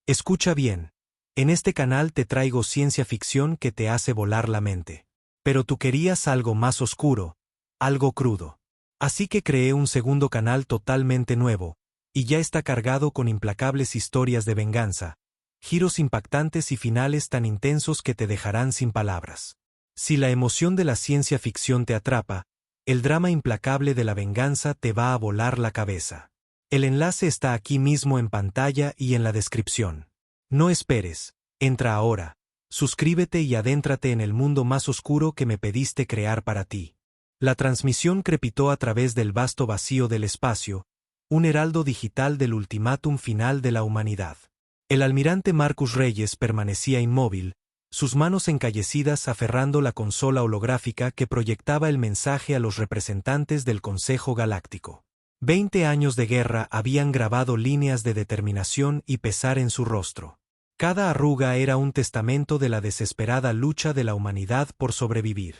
Escucha bien. En este canal te traigo ciencia ficción que te hace volar la mente. Pero tú querías algo más oscuro, algo crudo. Así que creé un segundo canal totalmente nuevo, y ya está cargado con implacables historias de venganza, giros impactantes y finales tan intensos que te dejarán sin palabras. Si la emoción de la ciencia ficción te atrapa, el drama implacable de la venganza te va a volar la cabeza. El enlace está aquí mismo en pantalla y en la descripción. No esperes, entra ahora, suscríbete y adéntrate en el mundo más oscuro que me pediste crear para ti. La transmisión crepitó a través del vasto vacío del espacio, un heraldo digital del ultimátum final de la humanidad. El almirante Marcus Reyes permanecía inmóvil, sus manos encallecidas aferrando la consola holográfica que proyectaba el mensaje a los representantes del Consejo Galáctico. 20 años de guerra habían grabado líneas de determinación y pesar en su rostro. Cada arruga era un testamento de la desesperada lucha de la humanidad por sobrevivir.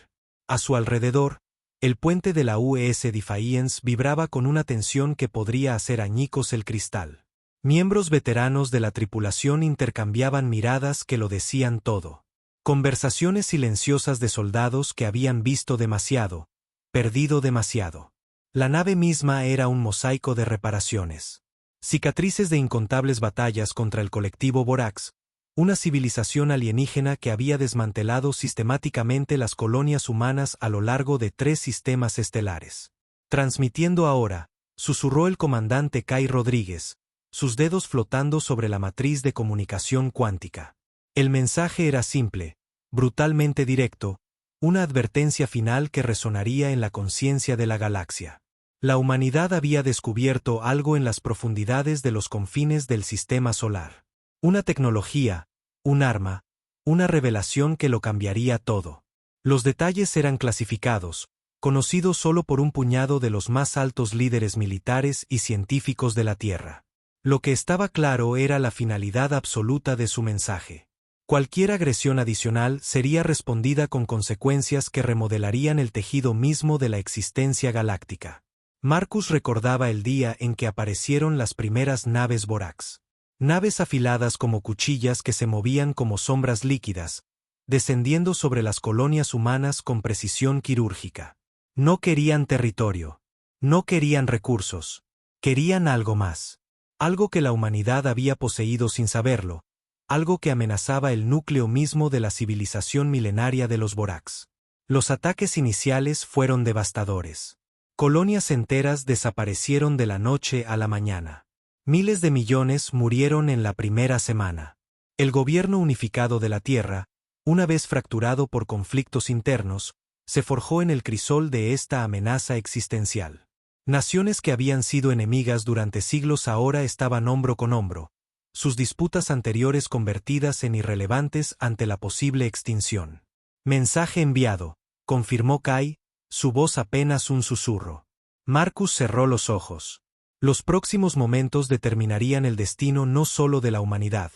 A su alrededor, el puente de la UES Defiance vibraba con una tensión que podría hacer añicos el cristal. Miembros veteranos de la tripulación intercambiaban miradas que lo decían todo. Conversaciones silenciosas de soldados que habían visto demasiado, perdido demasiado. La nave misma era un mosaico de reparaciones. Cicatrices de incontables batallas contra el colectivo Borax, una civilización alienígena que había desmantelado sistemáticamente las colonias humanas a lo largo de 3 sistemas estelares. Transmitiendo ahora, susurró el comandante Kai Rodríguez, sus dedos flotando sobre la matriz de comunicación cuántica. El mensaje era simple, brutalmente directo, una advertencia final que resonaría en la conciencia de la galaxia. La humanidad había descubierto algo en las profundidades de los confines del sistema solar. Una tecnología, un arma, una revelación que lo cambiaría todo. Los detalles eran clasificados, conocidos solo por un puñado de los más altos líderes militares y científicos de la Tierra. Lo que estaba claro era la finalidad absoluta de su mensaje. Cualquier agresión adicional sería respondida con consecuencias que remodelarían el tejido mismo de la existencia galáctica. Marcus recordaba el día en que aparecieron las primeras naves Borax. Naves afiladas como cuchillas que se movían como sombras líquidas, descendiendo sobre las colonias humanas con precisión quirúrgica. No querían territorio. No querían recursos. Querían algo más. Algo que la humanidad había poseído sin saberlo. Algo que amenazaba el núcleo mismo de la civilización milenaria de los Borax. Los ataques iniciales fueron devastadores. Colonias enteras desaparecieron de la noche a la mañana. Miles de millones murieron en la primera semana. El gobierno unificado de la Tierra, una vez fracturado por conflictos internos, se forjó en el crisol de esta amenaza existencial. Naciones que habían sido enemigas durante siglos ahora estaban hombro con hombro, sus disputas anteriores convertidas en irrelevantes ante la posible extinción. Mensaje enviado, confirmó Kai, su voz apenas un susurro. Marcus cerró los ojos. Los próximos momentos determinarían el destino no solo de la humanidad,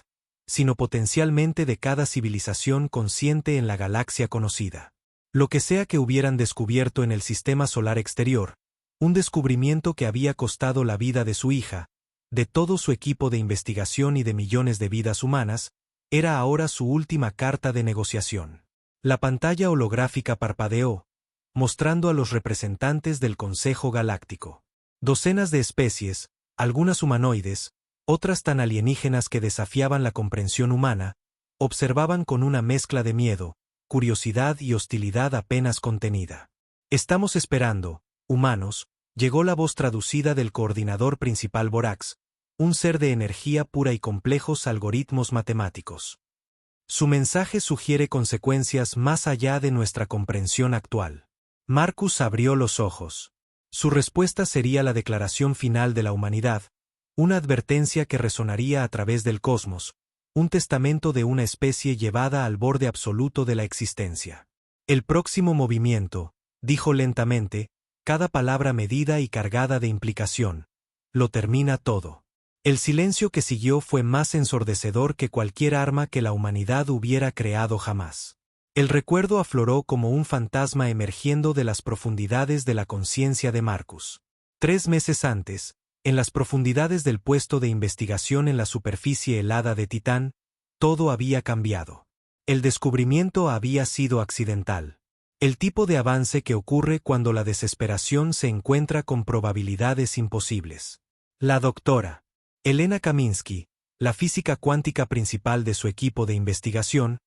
sino potencialmente de cada civilización consciente en la galaxia conocida. Lo que sea que hubieran descubierto en el sistema solar exterior, un descubrimiento que había costado la vida de su hija, de todo su equipo de investigación y de millones de vidas humanas, era ahora su última carta de negociación. La pantalla holográfica parpadeó, mostrando a los representantes del Consejo Galáctico. Docenas de especies, algunas humanoides, otras tan alienígenas que desafiaban la comprensión humana, observaban con una mezcla de miedo, curiosidad y hostilidad apenas contenida. Estamos esperando, humanos, llegó la voz traducida del coordinador principal Borax, un ser de energía pura y complejos algoritmos matemáticos. Su mensaje sugiere consecuencias más allá de nuestra comprensión actual. Marcus abrió los ojos. Su respuesta sería la declaración final de la humanidad, una advertencia que resonaría a través del cosmos, un testamento de una especie llevada al borde absoluto de la existencia. El próximo movimiento, dijo lentamente, cada palabra medida y cargada de implicación, lo termina todo. El silencio que siguió fue más ensordecedor que cualquier arma que la humanidad hubiera creado jamás. El recuerdo afloró como un fantasma emergiendo de las profundidades de la conciencia de Marcus. 3 meses antes, En las profundidades del puesto de investigación en la superficie helada de Titán, todo había cambiado. El descubrimiento había sido accidental. El tipo de avance que ocurre cuando la desesperación se encuentra con probabilidades imposibles. La doctora Elena Kaminsky, la física cuántica principal de su equipo de investigación,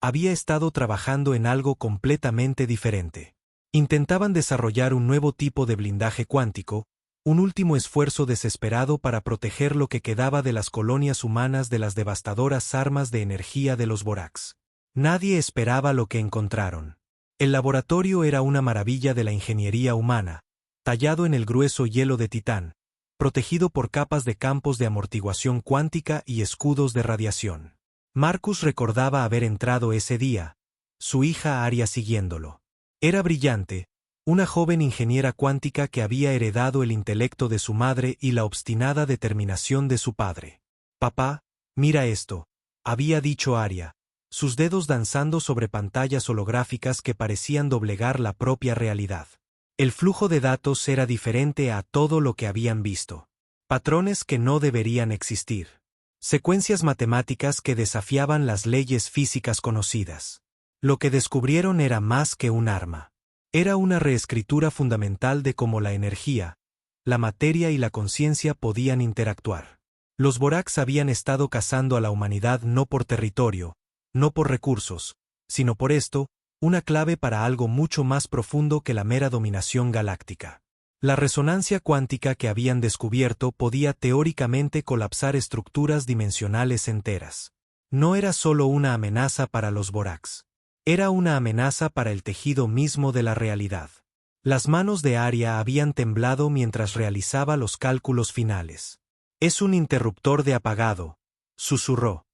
había estado trabajando en algo completamente diferente. Intentaban desarrollar un nuevo tipo de blindaje cuántico, un último esfuerzo desesperado para proteger lo que quedaba de las colonias humanas de las devastadoras armas de energía de los Borax. Nadie esperaba lo que encontraron. El laboratorio era una maravilla de la ingeniería humana, tallado en el grueso hielo de Titán, protegido por capas de campos de amortiguación cuántica y escudos de radiación. Marcus recordaba haber entrado ese día, su hija Aria siguiéndolo. Era brillante, una joven ingeniera cuántica que había heredado el intelecto de su madre y la obstinada determinación de su padre. «Papá, mira esto», había dicho Aria, sus dedos danzando sobre pantallas holográficas que parecían doblegar la propia realidad. El flujo de datos era diferente a todo lo que habían visto. Patrones que no deberían existir. Secuencias matemáticas que desafiaban las leyes físicas conocidas. Lo que descubrieron era más que un arma. Era una reescritura fundamental de cómo la energía, la materia y la conciencia podían interactuar. Los Borax habían estado cazando a la humanidad no por territorio, no por recursos, sino por esto, una clave para algo mucho más profundo que la mera dominación galáctica. La resonancia cuántica que habían descubierto podía teóricamente colapsar estructuras dimensionales enteras. No era solo una amenaza para los Borax. Era una amenaza para el tejido mismo de la realidad. Las manos de Aria habían temblado mientras realizaba los cálculos finales. «Es un interruptor de apagado», susurró.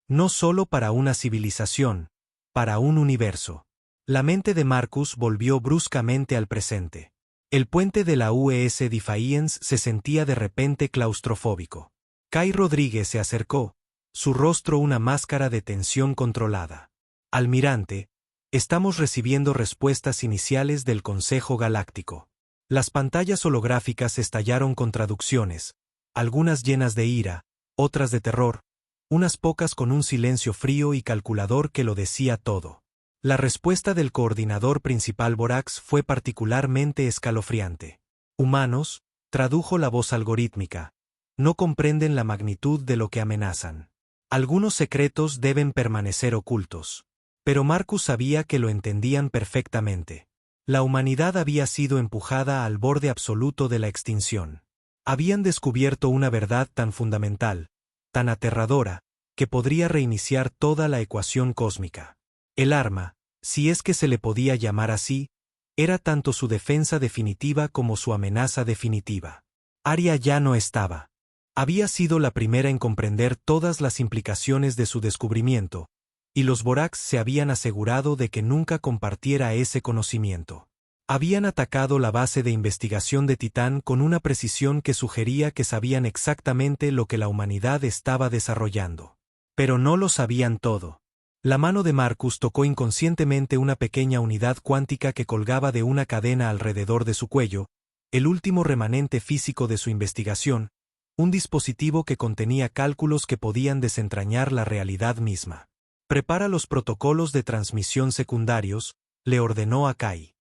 «No solo para una civilización, para un universo». La mente de Marcus volvió bruscamente al presente. El puente de la U.S. Defiance se sentía de repente claustrofóbico. Kai Rodríguez se acercó, su rostro una máscara de tensión controlada. «Almirante, estamos recibiendo respuestas iniciales del Consejo Galáctico». Las pantallas holográficas estallaron con traducciones, algunas llenas de ira, otras de terror, unas pocas con un silencio frío y calculador que lo decía todo. La respuesta del coordinador principal Borax fue particularmente escalofriante. «Humanos», tradujo la voz algorítmica, «no comprenden la magnitud de lo que amenazan. Algunos secretos deben permanecer ocultos». Pero Marcus sabía que lo entendían perfectamente. La humanidad había sido empujada al borde absoluto de la extinción. Habían descubierto una verdad tan fundamental, tan aterradora, que podría reiniciar toda la ecuación cósmica. El arma, si es que se le podía llamar así, era tanto su defensa definitiva como su amenaza definitiva. Aria ya no estaba. Había sido la primera en comprender todas las implicaciones de su descubrimiento, y los Borax se habían asegurado de que nunca compartiera ese conocimiento. Habían atacado la base de investigación de Titán con una precisión que sugería que sabían exactamente lo que la humanidad estaba desarrollando. Pero no lo sabían todo. La mano de Marcus tocó inconscientemente una pequeña unidad cuántica que colgaba de una cadena alrededor de su cuello, el último remanente físico de su investigación, un dispositivo que contenía cálculos que podían desentrañar la realidad misma. «Prepara los protocolos de transmisión secundarios», le ordenó a Kai.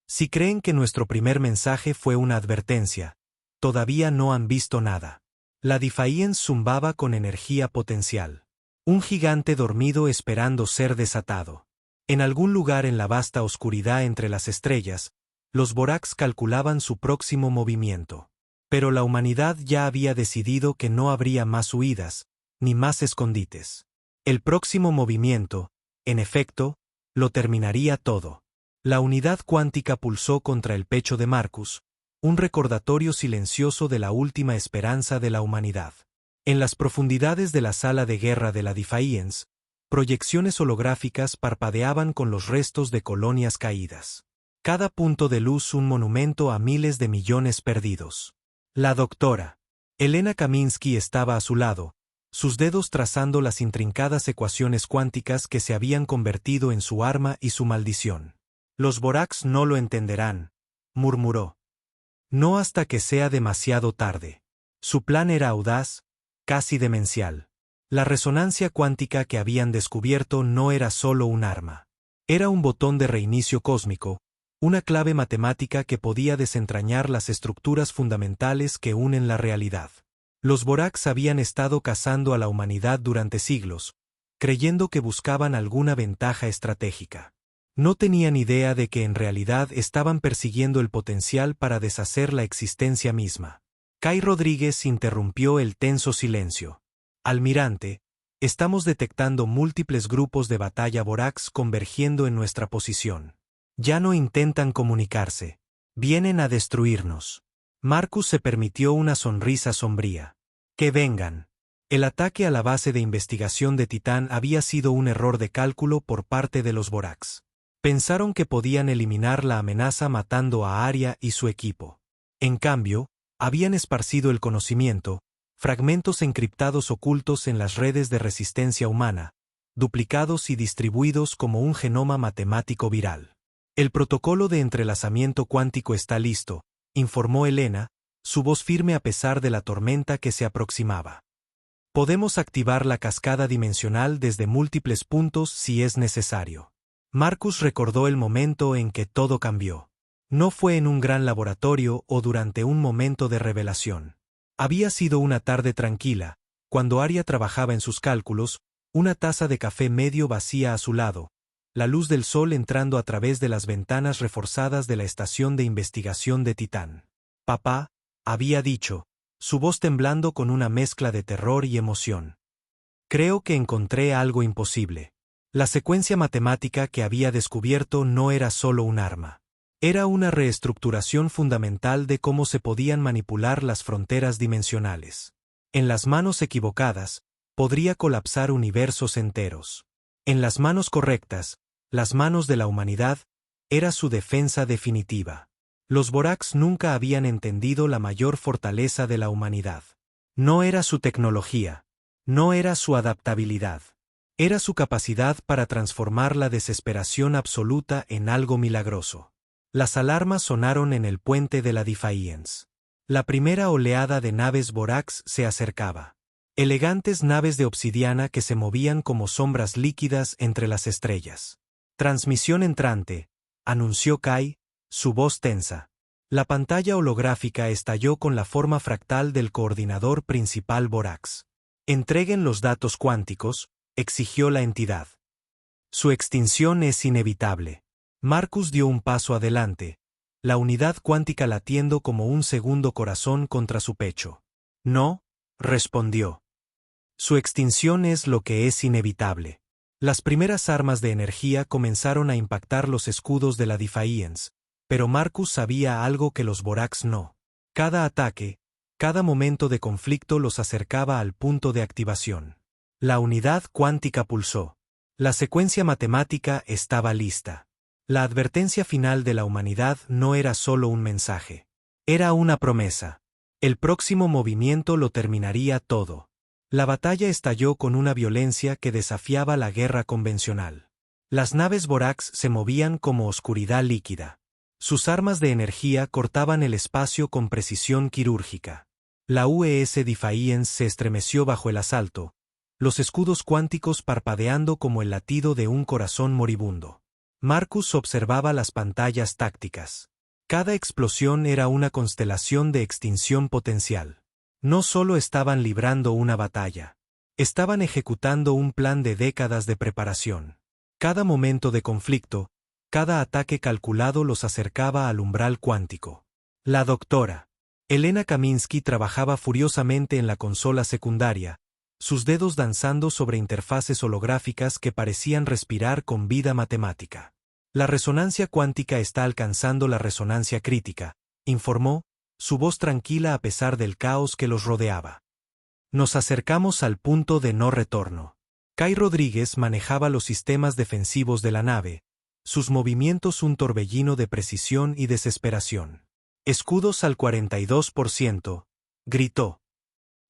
«Si creen que nuestro primer mensaje fue una advertencia, todavía no han visto nada». La Defiance zumbaba con energía potencial. Un gigante dormido esperando ser desatado. En algún lugar en la vasta oscuridad entre las estrellas, los Borax calculaban su próximo movimiento. Pero la humanidad ya había decidido que no habría más huidas, ni más escondites. El próximo movimiento, en efecto, lo terminaría todo. La unidad cuántica pulsó contra el pecho de Marcus, un recordatorio silencioso de la última esperanza de la humanidad. En las profundidades de la sala de guerra de la Defiance, proyecciones holográficas parpadeaban con los restos de colonias caídas. Cada punto de luz un monumento a miles de millones perdidos. La doctora Elena Kaminsky estaba a su lado, sus dedos trazando las intrincadas ecuaciones cuánticas que se habían convertido en su arma y su maldición. «Los Borax no lo entenderán», murmuró. No hasta que sea demasiado tarde. Su plan era audaz, casi demencial. La resonancia cuántica que habían descubierto no era solo un arma. Era un botón de reinicio cósmico, una clave matemática que podía desentrañar las estructuras fundamentales que unen la realidad. Los Borax habían estado cazando a la humanidad durante siglos, creyendo que buscaban alguna ventaja estratégica. No tenían idea de que en realidad estaban persiguiendo el potencial para deshacer la existencia misma. Kai Rodríguez interrumpió el tenso silencio. Almirante, estamos detectando múltiples grupos de batalla Borax convergiendo en nuestra posición. Ya no intentan comunicarse. Vienen a destruirnos. Marcus se permitió una sonrisa sombría. Que vengan. El ataque a la base de investigación de Titán había sido un error de cálculo por parte de los Borax. Pensaron que podían eliminar la amenaza matando a Arya y su equipo. En cambio, habían esparcido el conocimiento, fragmentos encriptados ocultos en las redes de resistencia humana, duplicados y distribuidos como un genoma matemático viral. El protocolo de entrelazamiento cuántico está listo, informó Helena, su voz firme a pesar de la tormenta que se aproximaba. Podemos activar la cascada dimensional desde múltiples puntos si es necesario. Marcus recordó el momento en que todo cambió. No fue en un gran laboratorio o durante un momento de revelación. Había sido una tarde tranquila, cuando Arya trabajaba en sus cálculos, una taza de café medio vacía a su lado, la luz del sol entrando a través de las ventanas reforzadas de la estación de investigación de Titán. Papá, había dicho, su voz temblando con una mezcla de terror y emoción. Creo que encontré algo imposible. La secuencia matemática que había descubierto no era solo un arma. Era una reestructuración fundamental de cómo se podían manipular las fronteras dimensionales. En las manos equivocadas, podría colapsar universos enteros. En las manos correctas, las manos de la humanidad, era su defensa definitiva. Los Borax nunca habían entendido la mayor fortaleza de la humanidad. No era su tecnología, no era su adaptabilidad. Era su capacidad para transformar la desesperación absoluta en algo milagroso. Las alarmas sonaron en el puente de la Defiance. La primera oleada de naves Borax se acercaba. Elegantes naves de obsidiana que se movían como sombras líquidas entre las estrellas. Transmisión entrante, anunció Kai, su voz tensa. La pantalla holográfica estalló con la forma fractal del coordinador principal Borax. Entreguen los datos cuánticos, exigió la entidad. Su extinción es inevitable. Marcus dio un paso adelante, la unidad cuántica latiendo como un segundo corazón contra su pecho. No, respondió. Su extinción es lo que es inevitable. Las primeras armas de energía comenzaron a impactar los escudos de la Defiance, pero Marcus sabía algo que los Borax no. Cada ataque, cada momento de conflicto los acercaba al punto de activación. La unidad cuántica pulsó. La secuencia matemática estaba lista. La advertencia final de la humanidad no era solo un mensaje. Era una promesa. El próximo movimiento lo terminaría todo. La batalla estalló con una violencia que desafiaba la guerra convencional. Las naves Borax se movían como oscuridad líquida. Sus armas de energía cortaban el espacio con precisión quirúrgica. La UES Defiance se estremeció bajo el asalto, los escudos cuánticos parpadeando como el latido de un corazón moribundo. Marcus observaba las pantallas tácticas. Cada explosión era una constelación de extinción potencial. No solo estaban librando una batalla, estaban ejecutando un plan de décadas de preparación. Cada momento de conflicto, cada ataque calculado los acercaba al umbral cuántico. La doctora Helena Kaminsky trabajaba furiosamente en la consola secundaria, sus dedos danzando sobre interfaces holográficas que parecían respirar con vida matemática. La resonancia cuántica está alcanzando la resonancia crítica, informó, su voz tranquila a pesar del caos que los rodeaba. Nos acercamos al punto de no retorno. Kai Rodríguez manejaba los sistemas defensivos de la nave, sus movimientos un torbellino de precisión y desesperación. Escudos al 42%, gritó.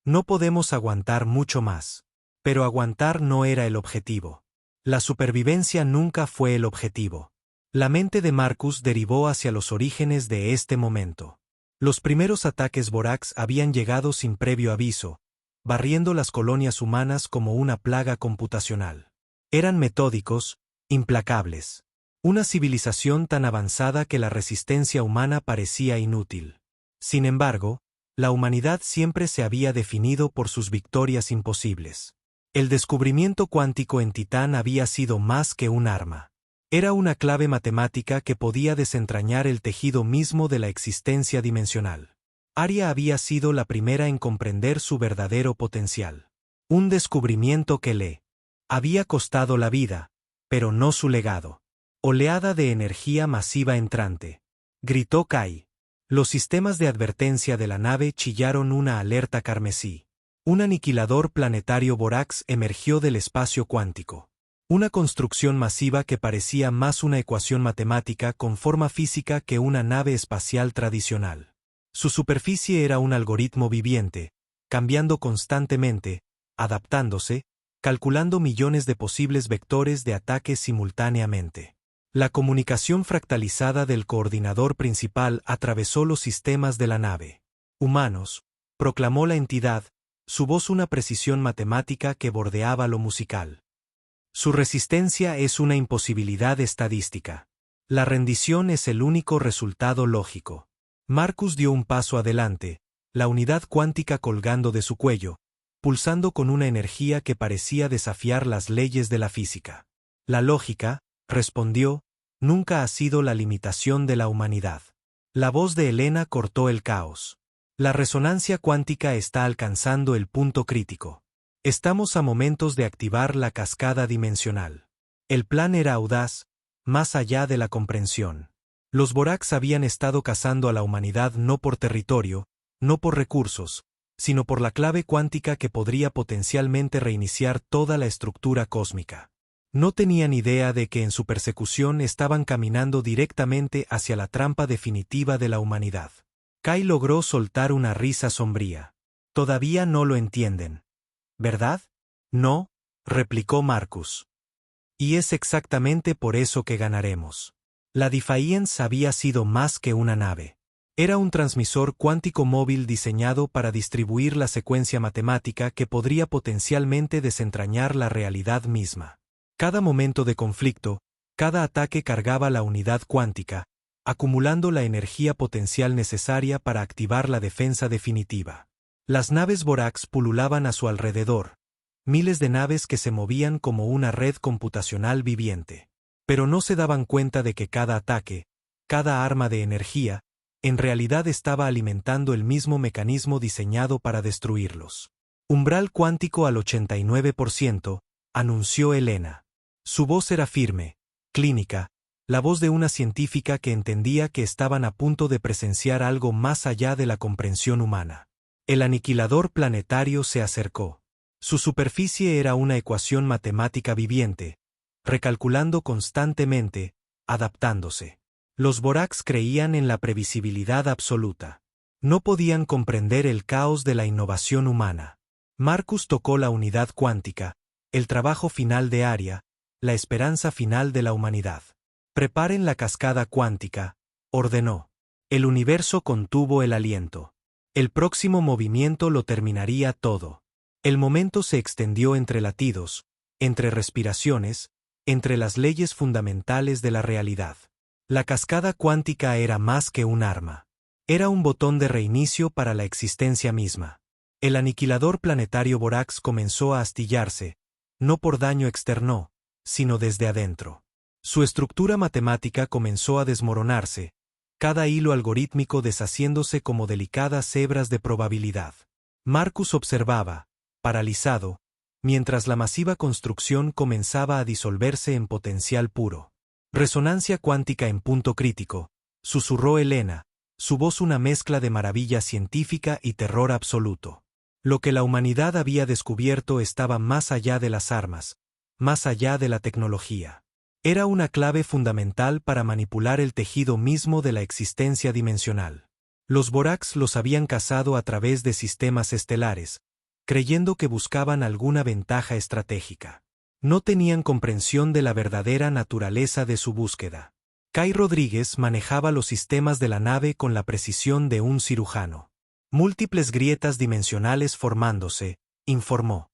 No podemos aguantar mucho más. Pero aguantar no era el objetivo. La supervivencia nunca fue el objetivo. La mente de Marcus derivó hacia los orígenes de este momento. Los primeros ataques Borax habían llegado sin previo aviso, barriendo las colonias humanas como una plaga computacional. Eran metódicos, implacables. Una civilización tan avanzada que la resistencia humana parecía inútil. Sin embargo, la humanidad siempre se había definido por sus victorias imposibles. El descubrimiento cuántico en Titán había sido más que un arma. Era una clave matemática que podía desentrañar el tejido mismo de la existencia dimensional. Aria había sido la primera en comprender su verdadero potencial. Un descubrimiento que le había costado la vida, pero no su legado. Oleada de energía masiva entrante. Gritó Kai. Los sistemas de advertencia de la nave chillaron una alerta carmesí. Un aniquilador planetario Borax emergió del espacio cuántico. Una construcción masiva que parecía más una ecuación matemática con forma física que una nave espacial tradicional. Su superficie era un algoritmo viviente, cambiando constantemente, adaptándose, calculando millones de posibles vectores de ataque simultáneamente. La comunicación fractalizada del coordinador principal atravesó los sistemas de la nave. Humanos, proclamó la entidad, su voz una precisión matemática que bordeaba lo musical. Su resistencia es una imposibilidad estadística. La rendición es el único resultado lógico. Marcus dio un paso adelante, la unidad cuántica colgando de su cuello, pulsando con una energía que parecía desafiar las leyes de la física. La lógica, respondió, nunca ha sido la limitación de la humanidad. La voz de Helena cortó el caos. La resonancia cuántica está alcanzando el punto crítico. Estamos a momentos de activar la cascada dimensional. El plan era audaz, más allá de la comprensión. Los Borax habían estado cazando a la humanidad no por territorio, no por recursos, sino por la clave cuántica que podría potencialmente reiniciar toda la estructura cósmica. No tenían idea de que en su persecución estaban caminando directamente hacia la trampa definitiva de la humanidad. Kai logró soltar una risa sombría. Todavía no lo entienden. ¿Verdad? No, replicó Marcus. Y es exactamente por eso que ganaremos. La Defiance había sido más que una nave. Era un transmisor cuántico móvil diseñado para distribuir la secuencia matemática que podría potencialmente desentrañar la realidad misma. Cada momento de conflicto, cada ataque cargaba la unidad cuántica, acumulando la energía potencial necesaria para activar la defensa definitiva. Las naves Borax pululaban a su alrededor, miles de naves que se movían como una red computacional viviente. Pero no se daban cuenta de que cada ataque, cada arma de energía, en realidad estaba alimentando el mismo mecanismo diseñado para destruirlos. Umbral cuántico al 89%, anunció Helena. Su voz era firme, clínica, la voz de una científica que entendía que estaban a punto de presenciar algo más allá de la comprensión humana. El aniquilador planetario se acercó. Su superficie era una ecuación matemática viviente, recalculando constantemente, adaptándose. Los Borax creían en la previsibilidad absoluta. No podían comprender el caos de la innovación humana. Marcus tocó la unidad cuántica, el trabajo final de Aria, la esperanza final de la humanidad. Preparen la cascada cuántica, ordenó. El universo contuvo el aliento. El próximo movimiento lo terminaría todo. El momento se extendió entre latidos, entre respiraciones, entre las leyes fundamentales de la realidad. La cascada cuántica era más que un arma. Era un botón de reinicio para la existencia misma. El aniquilador planetario Borax comenzó a astillarse, no por daño externo, sino desde adentro. Su estructura matemática comenzó a desmoronarse, cada hilo algorítmico deshaciéndose como delicadas hebras de probabilidad. Marcus observaba, paralizado, mientras la masiva construcción comenzaba a disolverse en potencial puro. Resonancia cuántica en punto crítico, susurró Helena, su voz una mezcla de maravilla científica y terror absoluto. Lo que la humanidad había descubierto estaba más allá de las armas, más allá de la tecnología. Era una clave fundamental para manipular el tejido mismo de la existencia dimensional. Los Borax los habían cazado a través de sistemas estelares, creyendo que buscaban alguna ventaja estratégica. No tenían comprensión de la verdadera naturaleza de su búsqueda. Kai Rodríguez manejaba los sistemas de la nave con la precisión de un cirujano. Múltiples grietas dimensionales formándose, informó.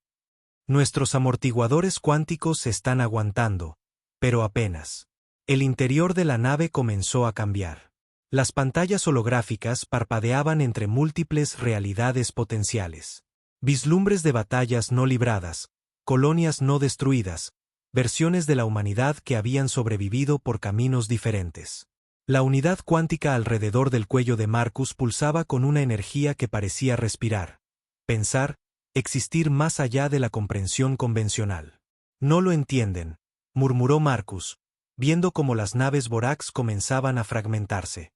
Nuestros amortiguadores cuánticos están aguantando, pero apenas. El interior de la nave comenzó a cambiar. Las pantallas holográficas parpadeaban entre múltiples realidades potenciales. Vislumbres de batallas no libradas, colonias no destruidas, versiones de la humanidad que habían sobrevivido por caminos diferentes. La unidad cuántica alrededor del cuello de Marcus pulsaba con una energía que parecía respirar, pensar, existir más allá de la comprensión convencional. No lo entienden, murmuró Marcus, viendo cómo las naves Borax comenzaban a fragmentarse.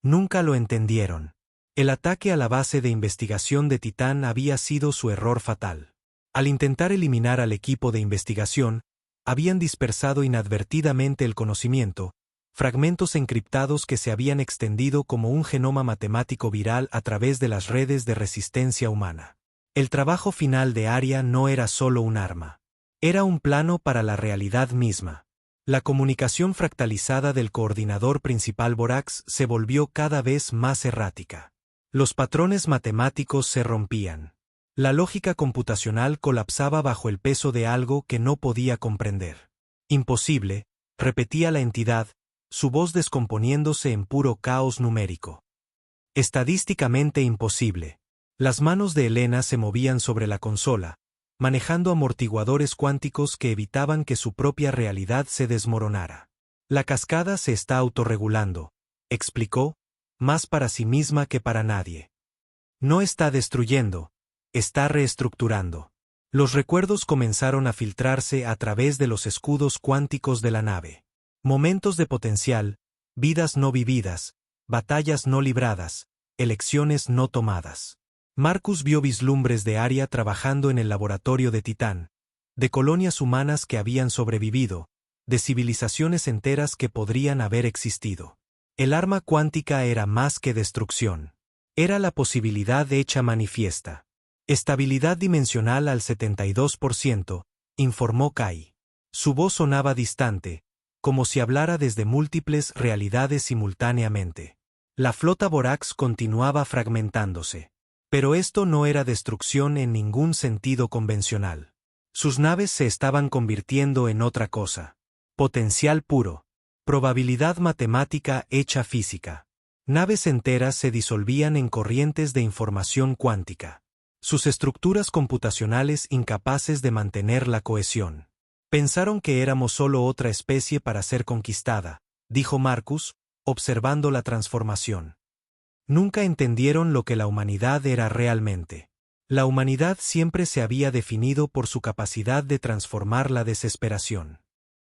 Nunca lo entendieron. El ataque a la base de investigación de Titán había sido su error fatal. Al intentar eliminar al equipo de investigación, habían dispersado inadvertidamente el conocimiento, fragmentos encriptados que se habían extendido como un genoma matemático viral a través de las redes de resistencia humana. El trabajo final de Aria no era solo un arma. Era un plano para la realidad misma. La comunicación fractalizada del coordinador principal Borax se volvió cada vez más errática. Los patrones matemáticos se rompían. La lógica computacional colapsaba bajo el peso de algo que no podía comprender. Imposible, repetía la entidad, su voz descomponiéndose en puro caos numérico. Estadísticamente imposible. Las manos de Elena se movían sobre la consola, manejando amortiguadores cuánticos que evitaban que su propia realidad se desmoronara. La cascada se está autorregulando, explicó, más para sí misma que para nadie. No está destruyendo, está reestructurando. Los recuerdos comenzaron a filtrarse a través de los escudos cuánticos de la nave. Momentos de potencial, vidas no vividas, batallas no libradas, elecciones no tomadas. Marcus vio vislumbres de Aria trabajando en el laboratorio de Titán, de colonias humanas que habían sobrevivido, de civilizaciones enteras que podrían haber existido. El arma cuántica era más que destrucción. Era la posibilidad hecha manifiesta. Estabilidad dimensional al 72%, informó Kai. Su voz sonaba distante, como si hablara desde múltiples realidades simultáneamente. La flota Borax continuaba fragmentándose. Pero esto no era destrucción en ningún sentido convencional. Sus naves se estaban convirtiendo en otra cosa. Potencial puro. Probabilidad matemática hecha física. Naves enteras se disolvían en corrientes de información cuántica. Sus estructuras computacionales incapaces de mantener la cohesión. Pensaron que éramos solo otra especie para ser conquistada, dijo Marcus, observando la transformación. Nunca entendieron lo que la humanidad era realmente. La humanidad siempre se había definido por su capacidad de transformar la desesperación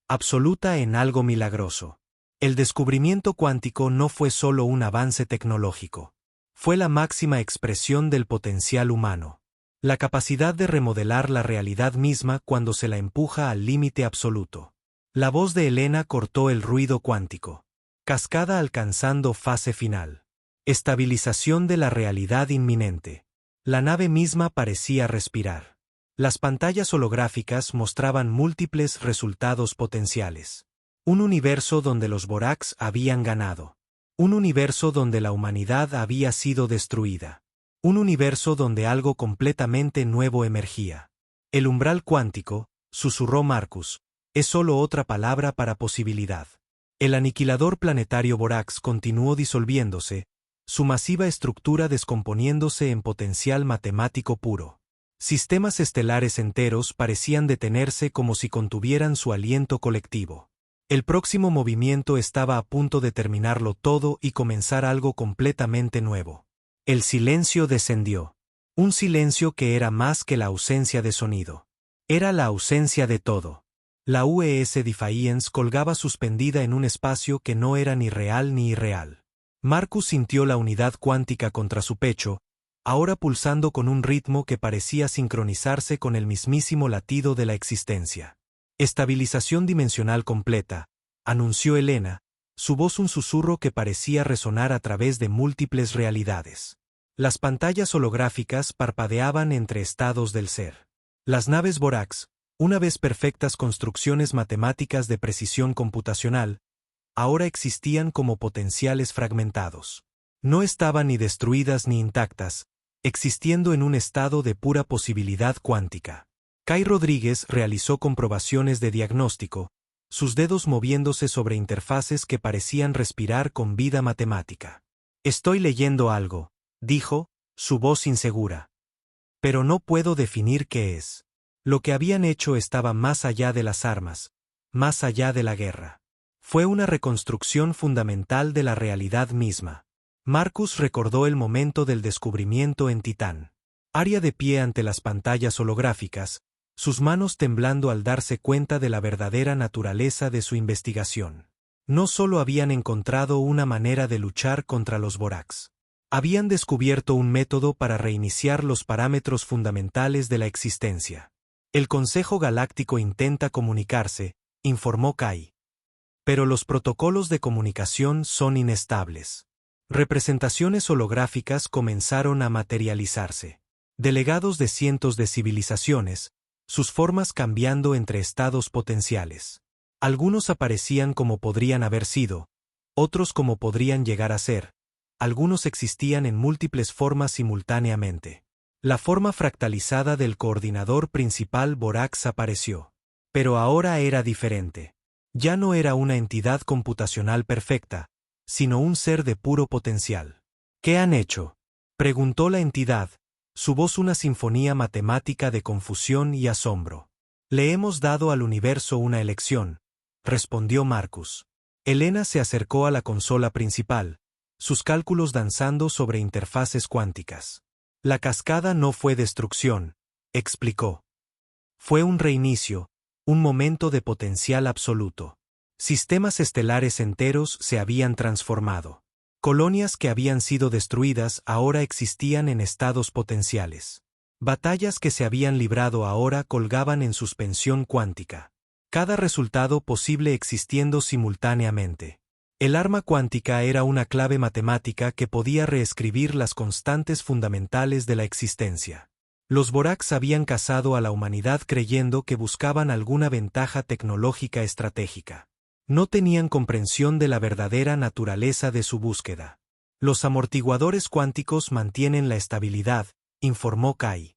absoluta en algo milagroso. El descubrimiento cuántico no fue solo un avance tecnológico. Fue la máxima expresión del potencial humano. La capacidad de remodelar la realidad misma cuando se la empuja al límite absoluto. La voz de Elena cortó el ruido cuántico. Cascada alcanzando fase final. Estabilización de la realidad inminente. La nave misma parecía respirar. Las pantallas holográficas mostraban múltiples resultados potenciales. Un universo donde los Borax habían ganado. Un universo donde la humanidad había sido destruida. Un universo donde algo completamente nuevo emergía. El umbral cuántico, susurró Marcus, es solo otra palabra para posibilidad. El aniquilador planetario Borax continuó disolviéndose, su masiva estructura descomponiéndose en potencial matemático puro. Sistemas estelares enteros parecían detenerse como si contuvieran su aliento colectivo. El próximo movimiento estaba a punto de terminarlo todo y comenzar algo completamente nuevo. El silencio descendió. Un silencio que era más que la ausencia de sonido. Era la ausencia de todo. La UES Defiance colgaba suspendida en un espacio que no era ni real ni irreal. Marcus sintió la unidad cuántica contra su pecho, ahora pulsando con un ritmo que parecía sincronizarse con el mismísimo latido de la existencia. Estabilización dimensional completa, anunció Elena, su voz un susurro que parecía resonar a través de múltiples realidades. Las pantallas holográficas parpadeaban entre estados del ser. Las naves Borax, una vez perfectas construcciones matemáticas de precisión computacional, ahora existían como potenciales fragmentados. No estaban ni destruidas ni intactas, existiendo en un estado de pura posibilidad cuántica. Kai Rodríguez realizó comprobaciones de diagnóstico, sus dedos moviéndose sobre interfaces que parecían respirar con vida matemática. Estoy leyendo algo, dijo, su voz insegura. Pero no puedo definir qué es. Lo que habían hecho estaba más allá de las armas, más allá de la guerra. Fue una reconstrucción fundamental de la realidad misma. Marcus recordó el momento del descubrimiento en Titán. Arya de pie ante las pantallas holográficas, sus manos temblando al darse cuenta de la verdadera naturaleza de su investigación. No solo habían encontrado una manera de luchar contra los Vorax. Habían descubierto un método para reiniciar los parámetros fundamentales de la existencia. El Consejo Galáctico intenta comunicarse, informó Kai. Pero los protocolos de comunicación son inestables. Representaciones holográficas comenzaron a materializarse. Delegados de cientos de civilizaciones, sus formas cambiando entre estados potenciales. Algunos aparecían como podrían haber sido, otros como podrían llegar a ser, algunos existían en múltiples formas simultáneamente. La forma fractalizada del coordinador principal Vorax apareció. Pero ahora era diferente. Ya no era una entidad computacional perfecta, sino un ser de puro potencial. ¿Qué han hecho?, preguntó la entidad, su voz una sinfonía matemática de confusión y asombro. Le hemos dado al universo una elección, respondió Marcus. Elena se acercó a la consola principal, sus cálculos danzando sobre interfaces cuánticas. La cascada no fue destrucción, explicó. Fue un reinicio, un momento de potencial absoluto. Sistemas estelares enteros se habían transformado. Colonias que habían sido destruidas ahora existían en estados potenciales. Batallas que se habían librado ahora colgaban en suspensión cuántica. Cada resultado posible existiendo simultáneamente. El arma cuántica era una clave matemática que podía reescribir las constantes fundamentales de la existencia. Los Vorax habían cazado a la humanidad creyendo que buscaban alguna ventaja tecnológica estratégica. No tenían comprensión de la verdadera naturaleza de su búsqueda. Los amortiguadores cuánticos mantienen la estabilidad, informó Kai.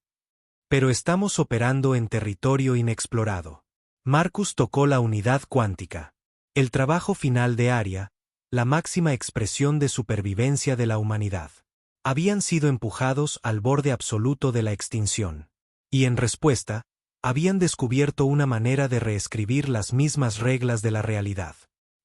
Pero estamos operando en territorio inexplorado. Marcus tocó la unidad cuántica. El trabajo final de Arya, la máxima expresión de supervivencia de la humanidad. Habían sido empujados al borde absoluto de la extinción. Y en respuesta, habían descubierto una manera de reescribir las mismas reglas de la realidad.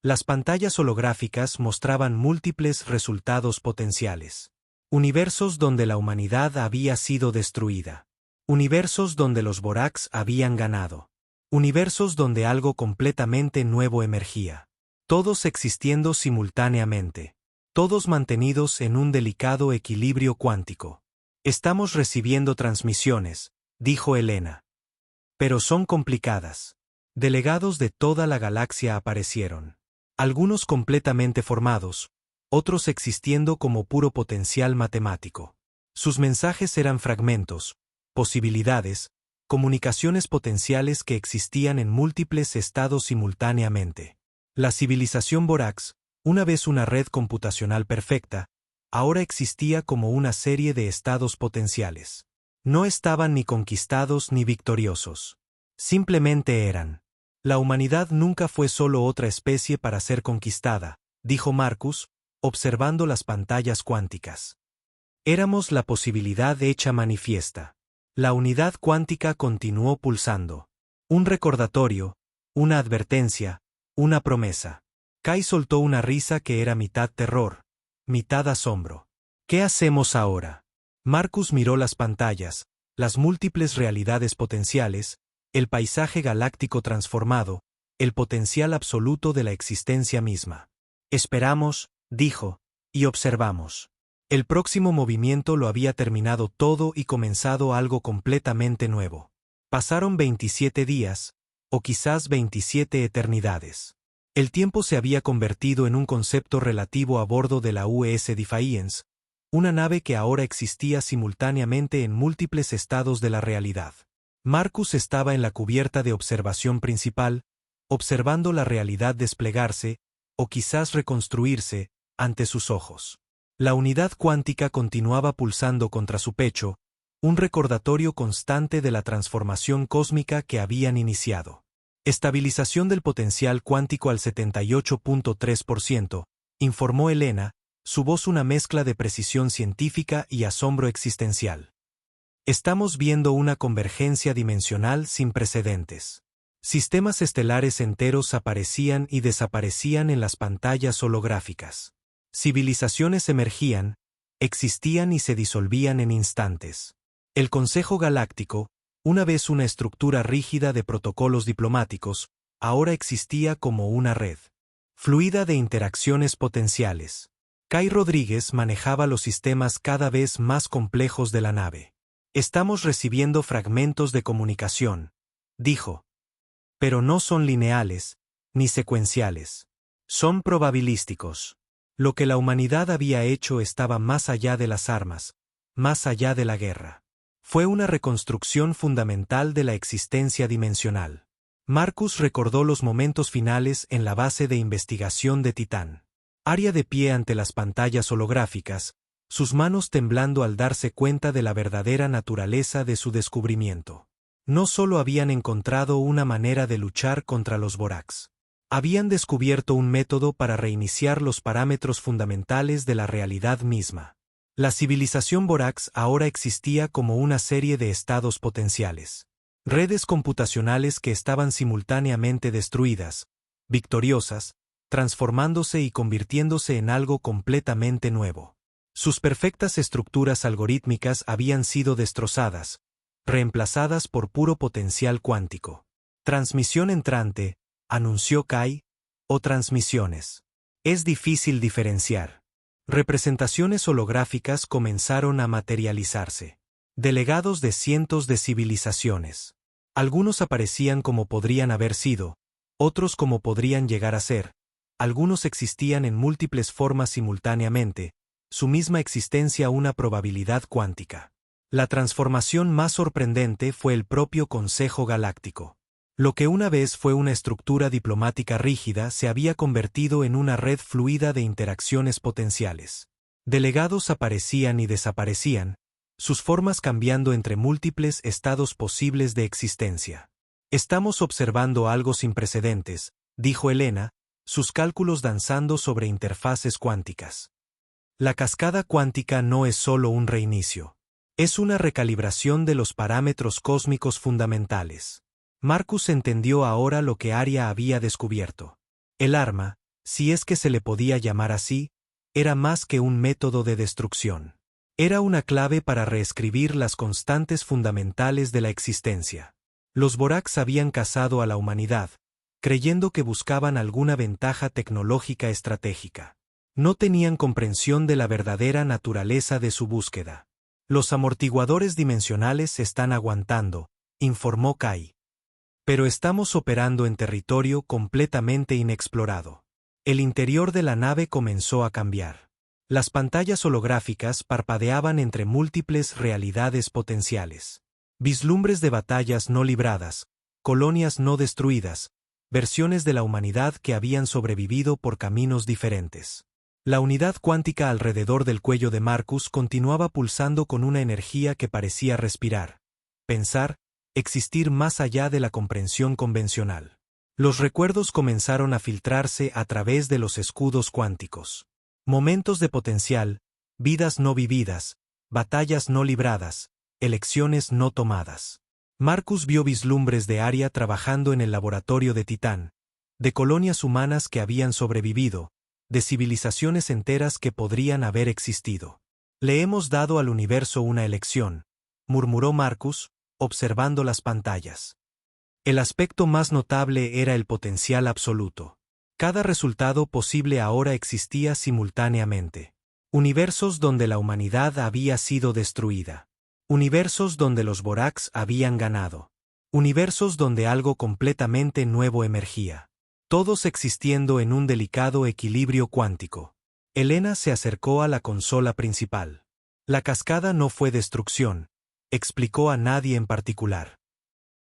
Las pantallas holográficas mostraban múltiples resultados potenciales. Universos donde la humanidad había sido destruida. Universos donde los Vorax habían ganado. Universos donde algo completamente nuevo emergía. Todos existiendo simultáneamente. Todos mantenidos en un delicado equilibrio cuántico. Estamos recibiendo transmisiones, dijo Elena. Pero son complicadas. Delegados de toda la galaxia aparecieron. Algunos completamente formados, otros existiendo como puro potencial matemático. Sus mensajes eran fragmentos, posibilidades, comunicaciones potenciales que existían en múltiples estados simultáneamente. La civilización Vorax, una vez una red computacional perfecta, ahora existía como una serie de estados potenciales. No estaban ni conquistados ni victoriosos. Simplemente eran. La humanidad nunca fue solo otra especie para ser conquistada, dijo Marcus, observando las pantallas cuánticas. Éramos la posibilidad hecha manifiesta. La unidad cuántica continuó pulsando. Un recordatorio, una advertencia, una promesa. Kai soltó una risa que era mitad terror, mitad asombro. ¿Qué hacemos ahora? Marcus miró las pantallas, las múltiples realidades potenciales, el paisaje galáctico transformado, el potencial absoluto de la existencia misma. Esperamos, dijo, y observamos. El próximo movimiento lo había terminado todo y comenzado algo completamente nuevo. Pasaron 27 días, o quizás 27 eternidades. El tiempo se había convertido en un concepto relativo a bordo de la UES Defiance, una nave que ahora existía simultáneamente en múltiples estados de la realidad. Marcus estaba en la cubierta de observación principal, observando la realidad desplegarse, o quizás reconstruirse, ante sus ojos. La unidad cuántica continuaba pulsando contra su pecho, un recordatorio constante de la transformación cósmica que habían iniciado. Estabilización del potencial cuántico al 78.3%, informó Elena, su voz una mezcla de precisión científica y asombro existencial. Estamos viendo una convergencia dimensional sin precedentes. Sistemas estelares enteros aparecían y desaparecían en las pantallas holográficas. Civilizaciones emergían, existían y se disolvían en instantes. El Consejo Galáctico, una vez una estructura rígida de protocolos diplomáticos, ahora existía como una red fluida de interacciones potenciales. Kai Rodríguez manejaba los sistemas cada vez más complejos de la nave. Estamos recibiendo fragmentos de comunicación, dijo. Pero no son lineales, ni secuenciales. Son probabilísticos. Lo que la humanidad había hecho estaba más allá de las armas, más allá de la guerra. Fue una reconstrucción fundamental de la existencia dimensional. Marcus recordó los momentos finales en la base de investigación de Titán. Aria de pie ante las pantallas holográficas, sus manos temblando al darse cuenta de la verdadera naturaleza de su descubrimiento. No solo habían encontrado una manera de luchar contra los Borax. Habían descubierto un método para reiniciar los parámetros fundamentales de la realidad misma. La civilización Borax ahora existía como una serie de estados potenciales. Redes computacionales que estaban simultáneamente destruidas, victoriosas, transformándose y convirtiéndose en algo completamente nuevo. Sus perfectas estructuras algorítmicas habían sido destrozadas, reemplazadas por puro potencial cuántico. Transmisión entrante, anunció Kai, o transmisiones. Es difícil diferenciar. Representaciones holográficas comenzaron a materializarse. Delegados de cientos de civilizaciones. Algunos aparecían como podrían haber sido, otros como podrían llegar a ser. Algunos existían en múltiples formas simultáneamente, su misma existencia una probabilidad cuántica. La transformación más sorprendente fue el propio Consejo Galáctico. Lo que una vez fue una estructura diplomática rígida se había convertido en una red fluida de interacciones potenciales. Delegados aparecían y desaparecían, sus formas cambiando entre múltiples estados posibles de existencia. Estamos observando algo sin precedentes, dijo Elena, sus cálculos danzando sobre interfaces cuánticas. La cascada cuántica no es solo un reinicio. Es una recalibración de los parámetros cósmicos fundamentales. Marcus entendió ahora lo que Aria había descubierto. El arma, si es que se le podía llamar así, era más que un método de destrucción. Era una clave para reescribir las constantes fundamentales de la existencia. Los Borax habían cazado a la humanidad, creyendo que buscaban alguna ventaja tecnológica estratégica. No tenían comprensión de la verdadera naturaleza de su búsqueda. Los amortiguadores dimensionales están aguantando, informó Kai. Pero estamos operando en territorio completamente inexplorado. El interior de la nave comenzó a cambiar. Las pantallas holográficas parpadeaban entre múltiples realidades potenciales. Vislumbres de batallas no libradas, colonias no destruidas, versiones de la humanidad que habían sobrevivido por caminos diferentes. La unidad cuántica alrededor del cuello de Marcus continuaba pulsando con una energía que parecía respirar, pensar, existir más allá de la comprensión convencional. Los recuerdos comenzaron a filtrarse a través de los escudos cuánticos. Momentos de potencial, vidas no vividas, batallas no libradas, elecciones no tomadas. Marcus vio vislumbres de Aria trabajando en el laboratorio de Titán, de colonias humanas que habían sobrevivido, de civilizaciones enteras que podrían haber existido. Le hemos dado al universo una elección, murmuró Marcus, observando las pantallas. El aspecto más notable era el potencial absoluto. Cada resultado posible ahora existía simultáneamente. Universos donde la humanidad había sido destruida. Universos donde los Borax habían ganado. Universos donde algo completamente nuevo emergía. Todos existiendo en un delicado equilibrio cuántico. Elena se acercó a la consola principal. La cascada no fue destrucción, explicó a nadie en particular.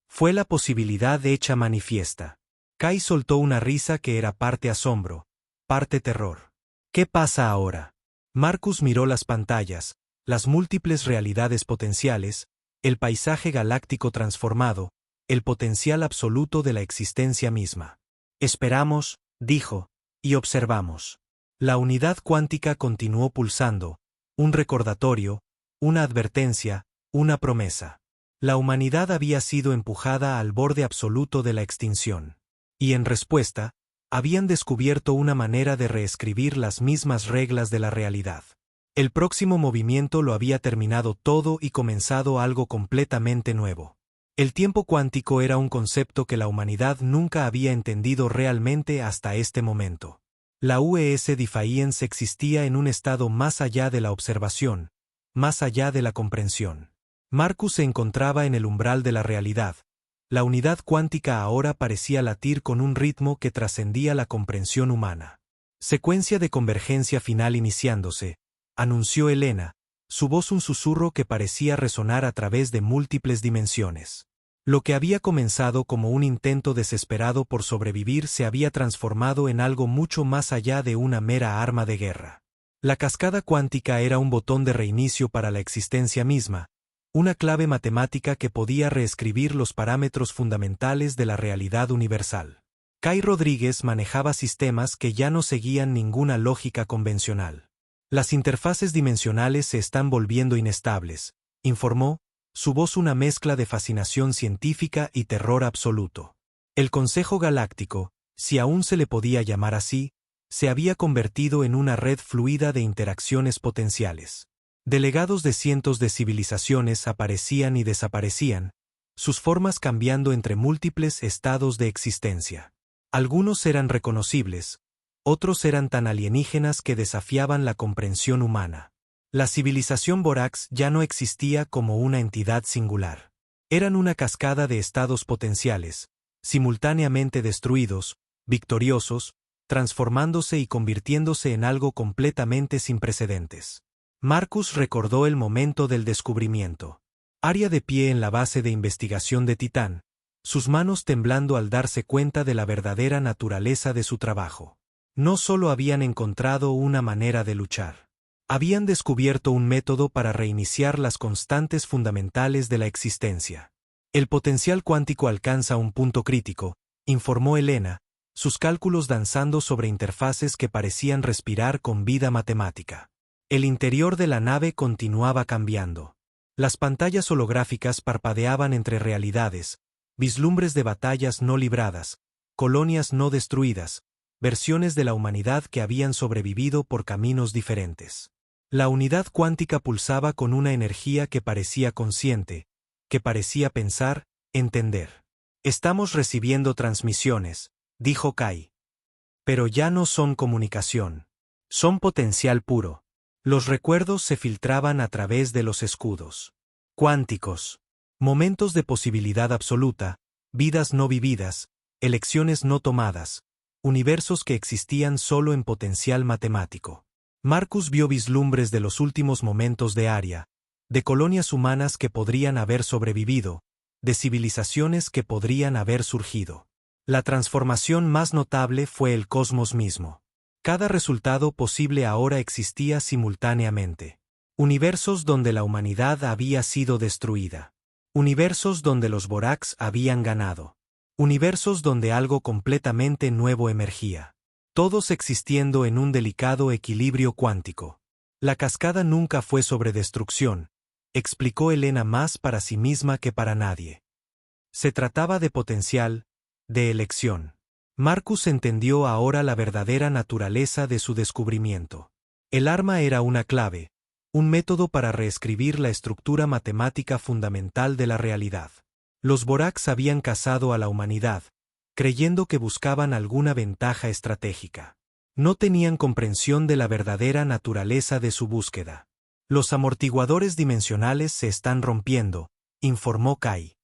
Fue la posibilidad hecha manifiesta. Kai soltó una risa que era parte asombro, Parte terror. ¿Qué pasa ahora? Marcus miró las pantallas, las múltiples realidades potenciales, el paisaje galáctico transformado, el potencial absoluto de la existencia misma. Esperamos, dijo, y observamos. La unidad cuántica continuó pulsando, un recordatorio, una advertencia, una promesa. La humanidad había sido empujada al borde absoluto de la extinción. Y en respuesta, habían descubierto una manera de reescribir las mismas reglas de la realidad. El próximo movimiento lo había terminado todo y comenzado algo completamente nuevo. El tiempo cuántico era un concepto que la humanidad nunca había entendido realmente hasta este momento. La UES Defiance existía en un estado más allá de la observación, más allá de la comprensión. Marcus se encontraba en el umbral de la realidad. La unidad cuántica ahora parecía latir con un ritmo que trascendía la comprensión humana. Secuencia de convergencia final iniciándose, anunció Elena, su voz un susurro que parecía resonar a través de múltiples dimensiones. Lo que había comenzado como un intento desesperado por sobrevivir se había transformado en algo mucho más allá de una mera arma de guerra. La cascada cuántica era un botón de reinicio para la existencia misma, una clave matemática que podía reescribir los parámetros fundamentales de la realidad universal. Kai Rodríguez manejaba sistemas que ya no seguían ninguna lógica convencional. Las interfaces dimensionales se están volviendo inestables, informó, su voz una mezcla de fascinación científica y terror absoluto. El Consejo Galáctico, si aún se le podía llamar así, se había convertido en una red fluida de interacciones potenciales. Delegados de cientos de civilizaciones aparecían y desaparecían, sus formas cambiando entre múltiples estados de existencia. Algunos eran reconocibles, otros eran tan alienígenas que desafiaban la comprensión humana. La civilización Borax ya no existía como una entidad singular. Eran una cascada de estados potenciales, simultáneamente destruidos, victoriosos, transformándose y convirtiéndose en algo completamente sin precedentes. Marcus recordó el momento del descubrimiento. Aria de pie en la base de investigación de Titán, sus manos temblando al darse cuenta de la verdadera naturaleza de su trabajo. No solo habían encontrado una manera de luchar. Habían descubierto un método para reiniciar las constantes fundamentales de la existencia. El potencial cuántico alcanza un punto crítico, informó Elena, sus cálculos danzando sobre interfaces que parecían respirar con vida matemática. El interior de la nave continuaba cambiando. Las pantallas holográficas parpadeaban entre realidades, vislumbres de batallas no libradas, colonias no destruidas, versiones de la humanidad que habían sobrevivido por caminos diferentes. La unidad cuántica pulsaba con una energía que parecía consciente, que parecía pensar, entender. Estamos recibiendo transmisiones, dijo Kai. Pero ya no son comunicación. Son potencial puro. Los recuerdos se filtraban a través de los escudos cuánticos. Momentos de posibilidad absoluta, vidas no vividas, elecciones no tomadas, universos que existían solo en potencial matemático. Marcus vio vislumbres de los últimos momentos de Aria, de colonias humanas que podrían haber sobrevivido, de civilizaciones que podrían haber surgido. La transformación más notable fue el cosmos mismo. Cada resultado posible ahora existía simultáneamente. Universos donde la humanidad había sido destruida. Universos donde los Borax habían ganado. Universos donde algo completamente nuevo emergía. Todos existiendo en un delicado equilibrio cuántico. La cascada nunca fue sobre destrucción, explicó Elena más para sí misma que para nadie. Se trataba de potencial, de elección. Marcus entendió ahora la verdadera naturaleza de su descubrimiento. El arma era una clave, un método para reescribir la estructura matemática fundamental de la realidad. Los Borax habían cazado a la humanidad, creyendo que buscaban alguna ventaja estratégica. No tenían comprensión de la verdadera naturaleza de su búsqueda. Los amortiguadores dimensionales se están rompiendo, informó Kai.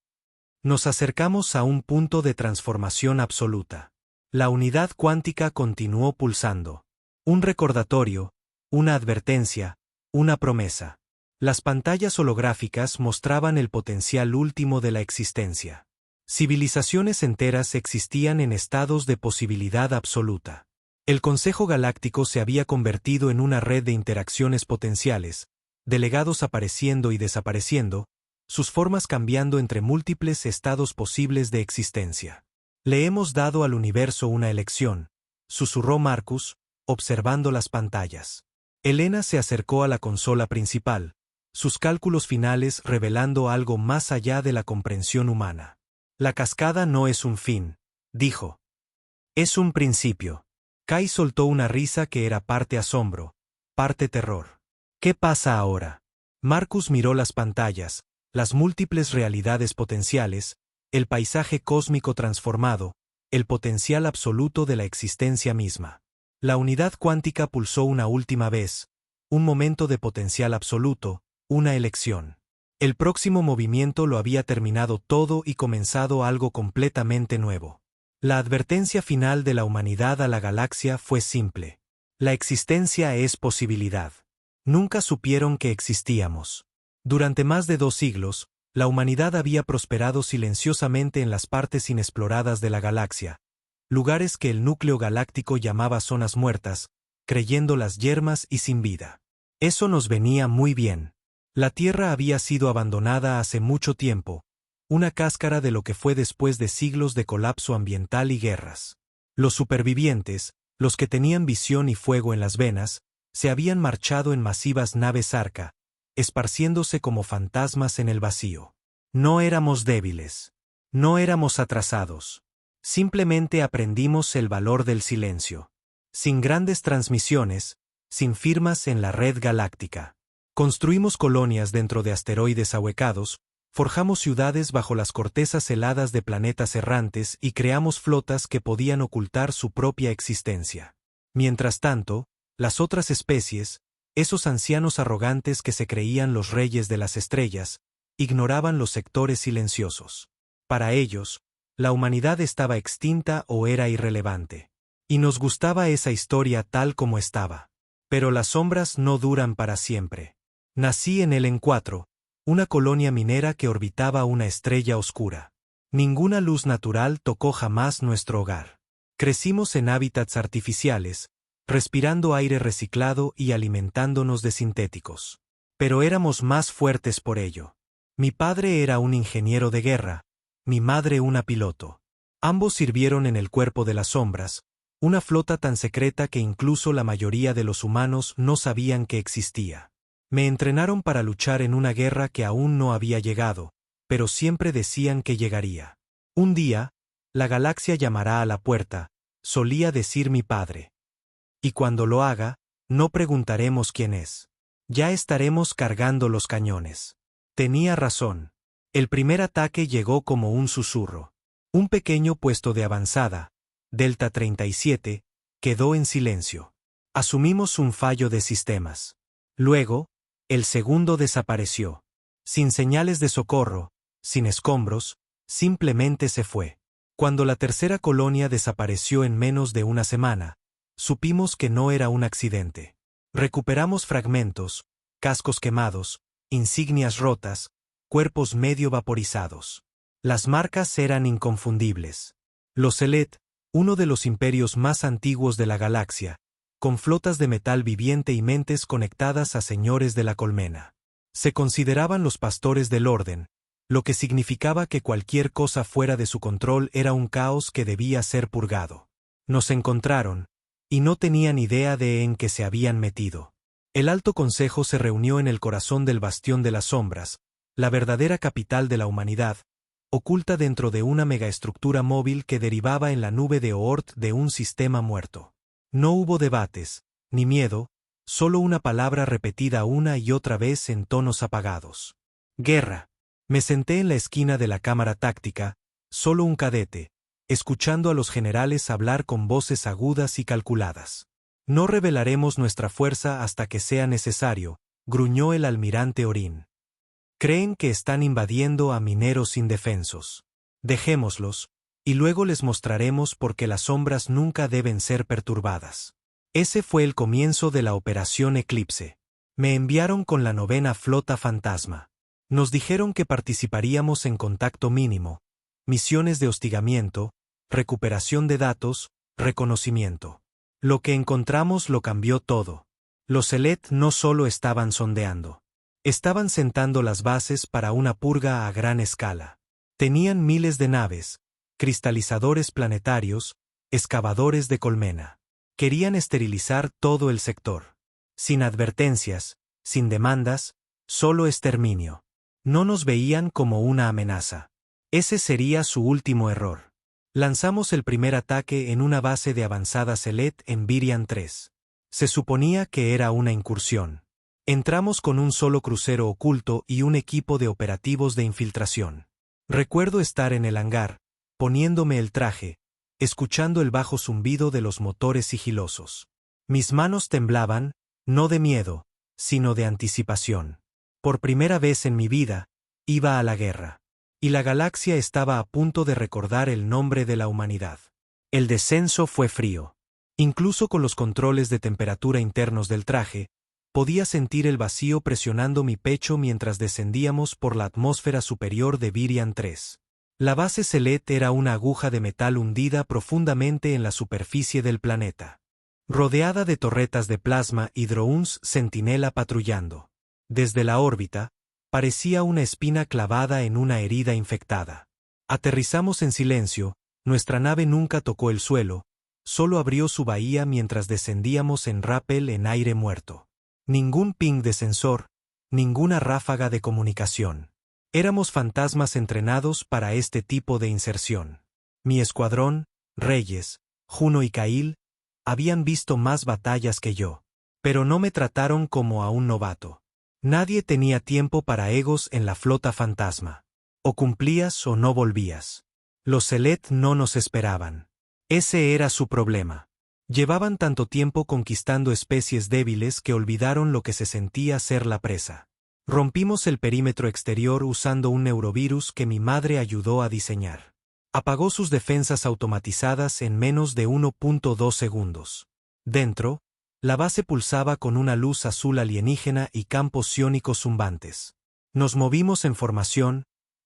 Nos acercamos a un punto de transformación absoluta. La unidad cuántica continuó pulsando. Un recordatorio, una advertencia, una promesa. Las pantallas holográficas mostraban el potencial último de la existencia. Civilizaciones enteras existían en estados de posibilidad absoluta. El Consejo Galáctico se había convertido en una red de interacciones potenciales, delegados apareciendo y desapareciendo, sus formas cambiando entre múltiples estados posibles de existencia. Le hemos dado al universo una elección, susurró Marcus, observando las pantallas. Elena se acercó a la consola principal, sus cálculos finales revelando algo más allá de la comprensión humana. La cascada no es un fin, dijo. Es un principio. Kai soltó una risa que era parte asombro, parte terror. ¿Qué pasa ahora? Marcus miró las pantallas, las múltiples realidades potenciales, el paisaje cósmico transformado, el potencial absoluto de la existencia misma. La unidad cuántica pulsó una última vez, un momento de potencial absoluto, una elección. El próximo movimiento lo había terminado todo y comenzado algo completamente nuevo. La advertencia final de la humanidad a la galaxia fue simple. La existencia es posibilidad. Nunca supieron que existíamos. Durante más de 2 siglos, la humanidad había prosperado silenciosamente en las partes inexploradas de la galaxia, lugares que el núcleo galáctico llamaba zonas muertas, creyéndolas yermas y sin vida. Eso nos venía muy bien. La Tierra había sido abandonada hace mucho tiempo, una cáscara de lo que fue después de siglos de colapso ambiental y guerras. Los supervivientes, los que tenían visión y fuego en las venas, se habían marchado en masivas naves arca, esparciéndose como fantasmas en el vacío. No éramos débiles. No éramos atrasados. Simplemente aprendimos el valor del silencio. Sin grandes transmisiones, sin firmas en la red galáctica. Construimos colonias dentro de asteroides ahuecados, forjamos ciudades bajo las cortezas heladas de planetas errantes y creamos flotas que podían ocultar su propia existencia. Mientras tanto, las otras especies, esos ancianos arrogantes que se creían los reyes de las estrellas, ignoraban los sectores silenciosos. Para ellos, la humanidad estaba extinta o era irrelevante. Y nos gustaba esa historia tal como estaba. Pero las sombras no duran para siempre. Nací en el En-4, una colonia minera que orbitaba una estrella oscura. Ninguna luz natural tocó jamás nuestro hogar. Crecimos en hábitats artificiales, respirando aire reciclado y alimentándonos de sintéticos. Pero éramos más fuertes por ello. Mi padre era un ingeniero de guerra, mi madre una piloto. Ambos sirvieron en el cuerpo de las sombras, una flota tan secreta que incluso la mayoría de los humanos no sabían que existía. Me entrenaron para luchar en una guerra que aún no había llegado, pero siempre decían que llegaría. Un día, la galaxia llamará a la puerta, solía decir mi padre. Y cuando lo haga, no preguntaremos quién es. Ya estaremos cargando los cañones. Tenía razón. El primer ataque llegó como un susurro. Un pequeño puesto de avanzada, Delta 37, quedó en silencio. Asumimos un fallo de sistemas. Luego, el segundo desapareció. Sin señales de socorro, sin escombros, simplemente se fue. Cuando la tercera colonia desapareció en menos de una semana, supimos que no era un accidente. Recuperamos fragmentos, cascos quemados, insignias rotas, cuerpos medio vaporizados. Las marcas eran inconfundibles. Los Celet, uno de los imperios más antiguos de la galaxia, con flotas de metal viviente y mentes conectadas a señores de la colmena. Se consideraban los pastores del orden, lo que significaba que cualquier cosa fuera de su control era un caos que debía ser purgado. Nos encontraron, y no tenían idea de en qué se habían metido. El Alto Consejo se reunió en el corazón del Bastión de las Sombras, la verdadera capital de la humanidad, oculta dentro de una megaestructura móvil que derivaba en la nube de Oort de un sistema muerto. No hubo debates, ni miedo, solo una palabra repetida una y otra vez en tonos apagados. Guerra. Me senté en la esquina de la cámara táctica, solo un cadete, escuchando a los generales hablar con voces agudas y calculadas. No revelaremos nuestra fuerza hasta que sea necesario, gruñó el almirante Orin. Creen que están invadiendo a mineros indefensos. Dejémoslos, y luego les mostraremos por qué las sombras nunca deben ser perturbadas. Ese fue el comienzo de la Operación Eclipse. Me enviaron con la 9ª Flota Fantasma. Nos dijeron que participaríamos en contacto mínimo, misiones de hostigamiento, recuperación de datos, reconocimiento. Lo que encontramos lo cambió todo. Los Seleth no solo estaban sondeando. Estaban sentando las bases para una purga a gran escala. Tenían miles de naves, cristalizadores planetarios, excavadores de colmena. Querían esterilizar todo el sector. Sin advertencias, sin demandas, solo exterminio. No nos veían como una amenaza. Ese sería su último error. Lanzamos el primer ataque en una base de avanzada Seleth en Virian 3. Se suponía que era una incursión. Entramos con un solo crucero oculto y un equipo de operativos de infiltración. Recuerdo estar en el hangar, poniéndome el traje, escuchando el bajo zumbido de los motores sigilosos. Mis manos temblaban, no de miedo, sino de anticipación. Por primera vez en mi vida, iba a la guerra. Y la galaxia estaba a punto de recordar el nombre de la humanidad. El descenso fue frío. Incluso con los controles de temperatura internos del traje, podía sentir el vacío presionando mi pecho mientras descendíamos por la atmósfera superior de Virian 3. La base Seleth era una aguja de metal hundida profundamente en la superficie del planeta. Rodeada de torretas de plasma y drones centinela patrullando. Desde la órbita, parecía una espina clavada en una herida infectada. Aterrizamos en silencio, nuestra nave nunca tocó el suelo, solo abrió su bahía mientras descendíamos en rappel en aire muerto. Ningún ping de sensor, ninguna ráfaga de comunicación. Éramos fantasmas entrenados para este tipo de inserción. Mi escuadrón, Reyes, Juno y Kail, habían visto más batallas que yo. Pero no me trataron como a un novato. Nadie tenía tiempo para egos en la flota fantasma. O cumplías o no volvías. Los Seleth no nos esperaban. Ese era su problema. Llevaban tanto tiempo conquistando especies débiles que olvidaron lo que se sentía ser la presa. Rompimos el perímetro exterior usando un neurovirus que mi madre ayudó a diseñar. Apagó sus defensas automatizadas en menos de 1.2 segundos. Dentro, la base pulsaba con una luz azul alienígena y campos psiónicos zumbantes. Nos movimos en formación,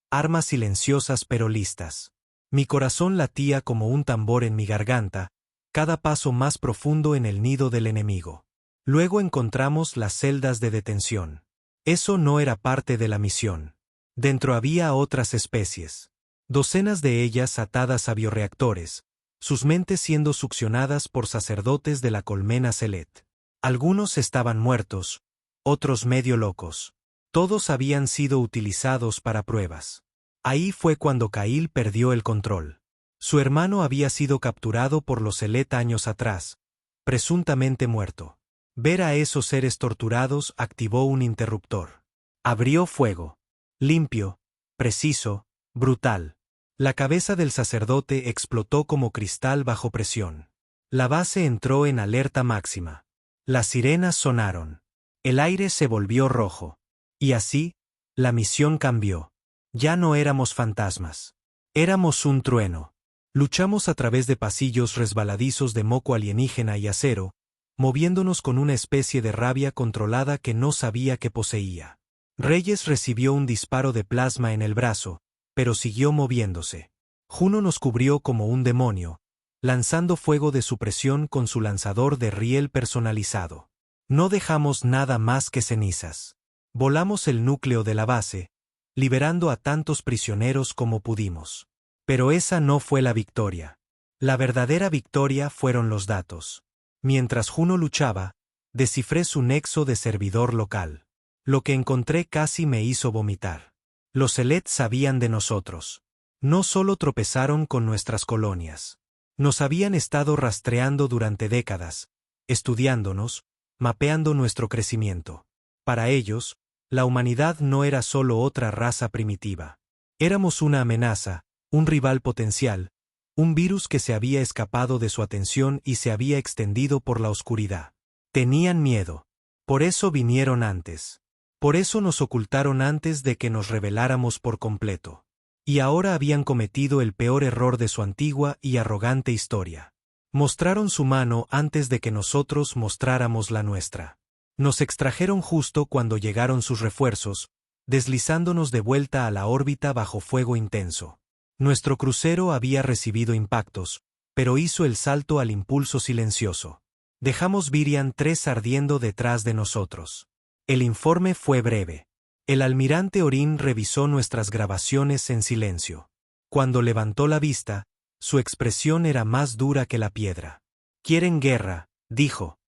armas silenciosas pero listas. Mi corazón latía como un tambor en mi garganta, cada paso más profundo en el nido del enemigo. Luego encontramos las celdas de detención. Eso no era parte de la misión. Dentro había otras especies. Docenas de ellas atadas a bioreactores, sus mentes siendo succionadas por sacerdotes de la colmena Seleth. Algunos estaban muertos, otros medio locos. Todos habían sido utilizados para pruebas. Ahí fue cuando Kail perdió el control. Su hermano había sido capturado por los Seleth años atrás, presuntamente muerto. Ver a esos seres torturados activó un interruptor. Abrió fuego. Limpio, preciso, brutal. La cabeza del sacerdote explotó como cristal bajo presión. La base entró en alerta máxima. Las sirenas sonaron. El aire se volvió rojo. Y así, la misión cambió. Ya no éramos fantasmas. Éramos un trueno. Luchamos a través de pasillos resbaladizos de moco alienígena y acero, moviéndonos con una especie de rabia controlada que no sabía que poseía. Reyes recibió un disparo de plasma en el brazo, pero siguió moviéndose. Juno nos cubrió como un demonio, lanzando fuego de supresión con su lanzador de riel personalizado. No dejamos nada más que cenizas. Volamos el núcleo de la base, liberando a tantos prisioneros como pudimos. Pero esa no fue la victoria. La verdadera victoria fueron los datos. Mientras Juno luchaba, descifré su nexo de servidor local. Lo que encontré casi me hizo vomitar. Los Seleth sabían de nosotros. No solo tropezaron con nuestras colonias. Nos habían estado rastreando durante décadas, estudiándonos, mapeando nuestro crecimiento. Para ellos, la humanidad no era solo otra raza primitiva. Éramos una amenaza, un rival potencial, un virus que se había escapado de su atención y se había extendido por la oscuridad. Tenían miedo. Por eso vinieron antes. Por eso nos ocultaron antes de que nos reveláramos por completo. Y ahora habían cometido el peor error de su antigua y arrogante historia. Mostraron su mano antes de que nosotros mostráramos la nuestra. Nos extrajeron justo cuando llegaron sus refuerzos, deslizándonos de vuelta a la órbita bajo fuego intenso. Nuestro crucero había recibido impactos, pero hizo el salto al impulso silencioso. Dejamos Virian 3 ardiendo detrás de nosotros. El informe fue breve. El almirante Orin revisó nuestras grabaciones en silencio. Cuando levantó la vista, su expresión era más dura que la piedra. «Quieren guerra», dijo.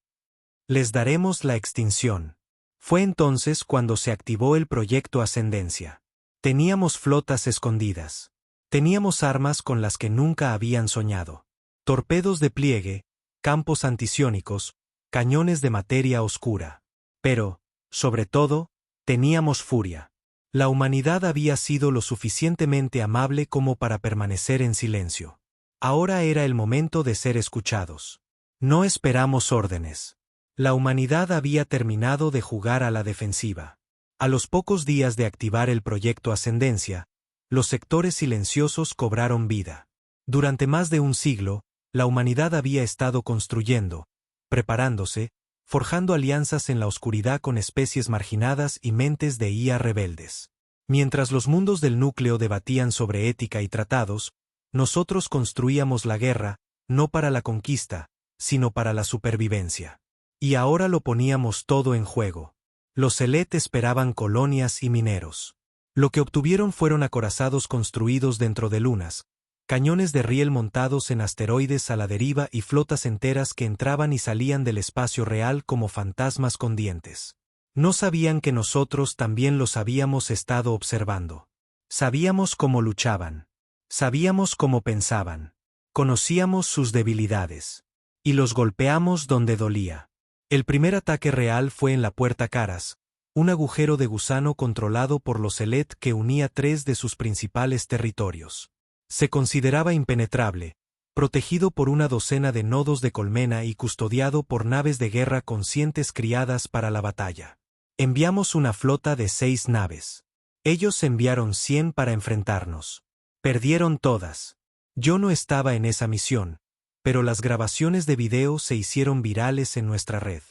«Les daremos la extinción». Fue entonces cuando se activó el proyecto Ascendencia. Teníamos flotas escondidas. Teníamos armas con las que nunca habían soñado. Torpedos de pliegue, campos anticiónicos, cañones de materia oscura. Pero, sobre todo, teníamos furia. La humanidad había sido lo suficientemente amable como para permanecer en silencio. Ahora era el momento de ser escuchados. No esperamos órdenes. La humanidad había terminado de jugar a la defensiva. A los pocos días de activar el proyecto Ascendencia, los sectores silenciosos cobraron vida. Durante más de un siglo, la humanidad había estado construyendo, preparándose, forjando alianzas en la oscuridad con especies marginadas y mentes de IA rebeldes. Mientras los mundos del núcleo debatían sobre ética y tratados, nosotros construíamos la guerra, no para la conquista, sino para la supervivencia. Y ahora lo poníamos todo en juego. Los Seleth esperaban colonias y mineros. Lo que obtuvieron fueron acorazados construidos dentro de lunas, cañones de riel montados en asteroides a la deriva y flotas enteras que entraban y salían del espacio real como fantasmas con dientes. No sabían que nosotros también los habíamos estado observando. Sabíamos cómo luchaban. Sabíamos cómo pensaban. Conocíamos sus debilidades. Y los golpeamos donde dolía. El primer ataque real fue en la Puerta Caras, un agujero de gusano controlado por los Seleth que unía 3 de sus principales territorios. Se consideraba impenetrable, protegido por una docena de nodos de colmena y custodiado por naves de guerra conscientes criadas para la batalla. Enviamos una flota de 6 naves. Ellos enviaron 100 para enfrentarnos. Perdieron todas. Yo no estaba en esa misión, pero las grabaciones de video se hicieron virales en nuestra red.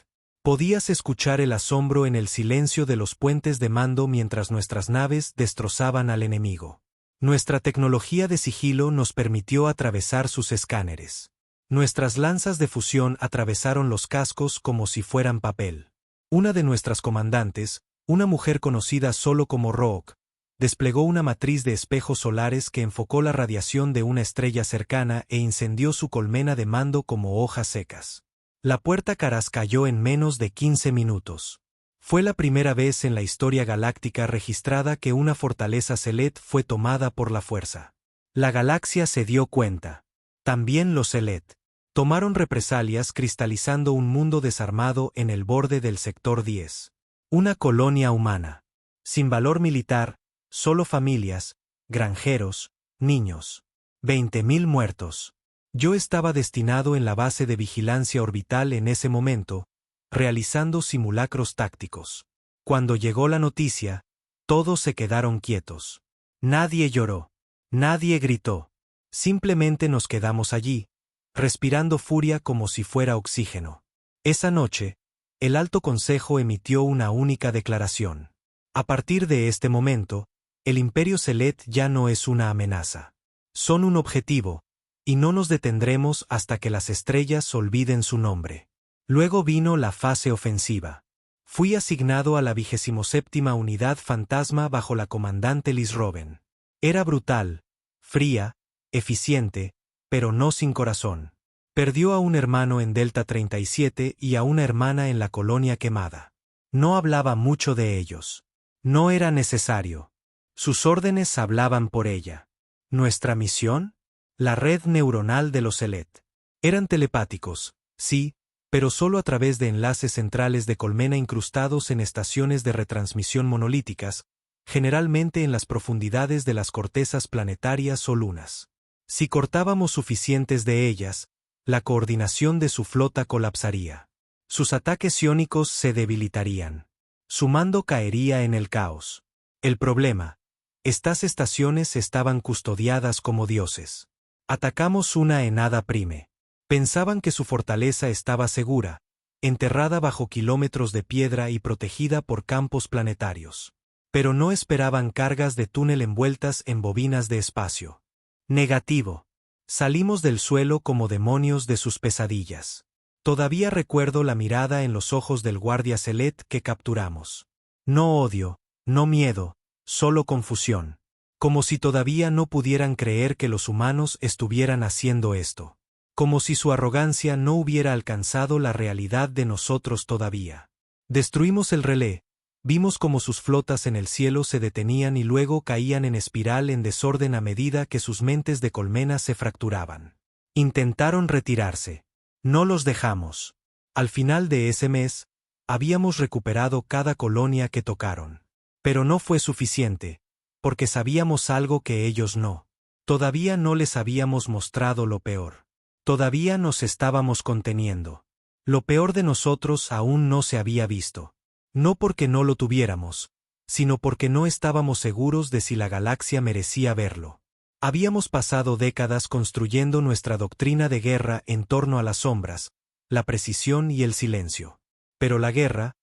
Podías escuchar el asombro en el silencio de los puentes de mando mientras nuestras naves destrozaban al enemigo. Nuestra tecnología de sigilo nos permitió atravesar sus escáneres. Nuestras lanzas de fusión atravesaron los cascos como si fueran papel. Una de nuestras comandantes, una mujer conocida solo como Rook, desplegó una matriz de espejos solares que enfocó la radiación de una estrella cercana e incendió su colmena de mando como hojas secas. La Puerta Caras cayó en menos de 15 minutos. Fue la primera vez en la historia galáctica registrada que una fortaleza Seleth fue tomada por la fuerza. La galaxia se dio cuenta. También los Seleth tomaron represalias cristalizando un mundo desarmado en el borde del sector 10. Una colonia humana. Sin valor militar, solo familias, granjeros, niños. 20.000 muertos. Yo estaba destinado en la base de vigilancia orbital en ese momento, realizando simulacros tácticos. Cuando llegó la noticia, todos se quedaron quietos. Nadie lloró. Nadie gritó. Simplemente nos quedamos allí, respirando furia como si fuera oxígeno. Esa noche, el Alto Consejo emitió una única declaración. A partir de este momento, el Imperio Seleth ya no es una amenaza. Son un objetivo, y no nos detendremos hasta que las estrellas olviden su nombre. Luego vino la fase ofensiva. Fui asignado a la 27ª Unidad Fantasma bajo la comandante Liz Robben. Era brutal, fría, eficiente, pero no sin corazón. Perdió a un hermano en Delta 37 y a una hermana en la colonia quemada. No hablaba mucho de ellos. No era necesario. Sus órdenes hablaban por ella. ¿Nuestra misión? La red neuronal de los Seleth. Eran telepáticos, sí, pero solo a través de enlaces centrales de colmena incrustados en estaciones de retransmisión monolíticas, generalmente en las profundidades de las cortezas planetarias o lunas. Si cortábamos suficientes de ellas, la coordinación de su flota colapsaría. Sus ataques psiónicos se debilitarían. Su mando caería en el caos. El problema: estas estaciones estaban custodiadas como dioses. Atacamos una Enada Prime. Pensaban que su fortaleza estaba segura, enterrada bajo kilómetros de piedra y protegida por campos planetarios. Pero no esperaban cargas de túnel envueltas en bobinas de espacio. Negativo. Salimos del suelo como demonios de sus pesadillas. Todavía recuerdo la mirada en los ojos del guardia Celet que capturamos. No odio, no miedo, solo confusión. Como si todavía no pudieran creer que los humanos estuvieran haciendo esto. Como si su arrogancia no hubiera alcanzado la realidad de nosotros todavía. Destruimos el relé. Vimos cómo sus flotas en el cielo se detenían y luego caían en espiral en desorden a medida que sus mentes de colmena se fracturaban. Intentaron retirarse. No los dejamos. Al final de ese mes, habíamos recuperado cada colonia que tocaron. Pero no fue suficiente, porque sabíamos algo que ellos no. Todavía no les habíamos mostrado lo peor. Todavía nos estábamos conteniendo. Lo peor de nosotros aún no se había visto. No porque no lo tuviéramos, sino porque no estábamos seguros de si la galaxia merecía verlo. Habíamos pasado décadas construyendo nuestra doctrina de guerra en torno a las sombras, la precisión y el silencio. Pero la guerra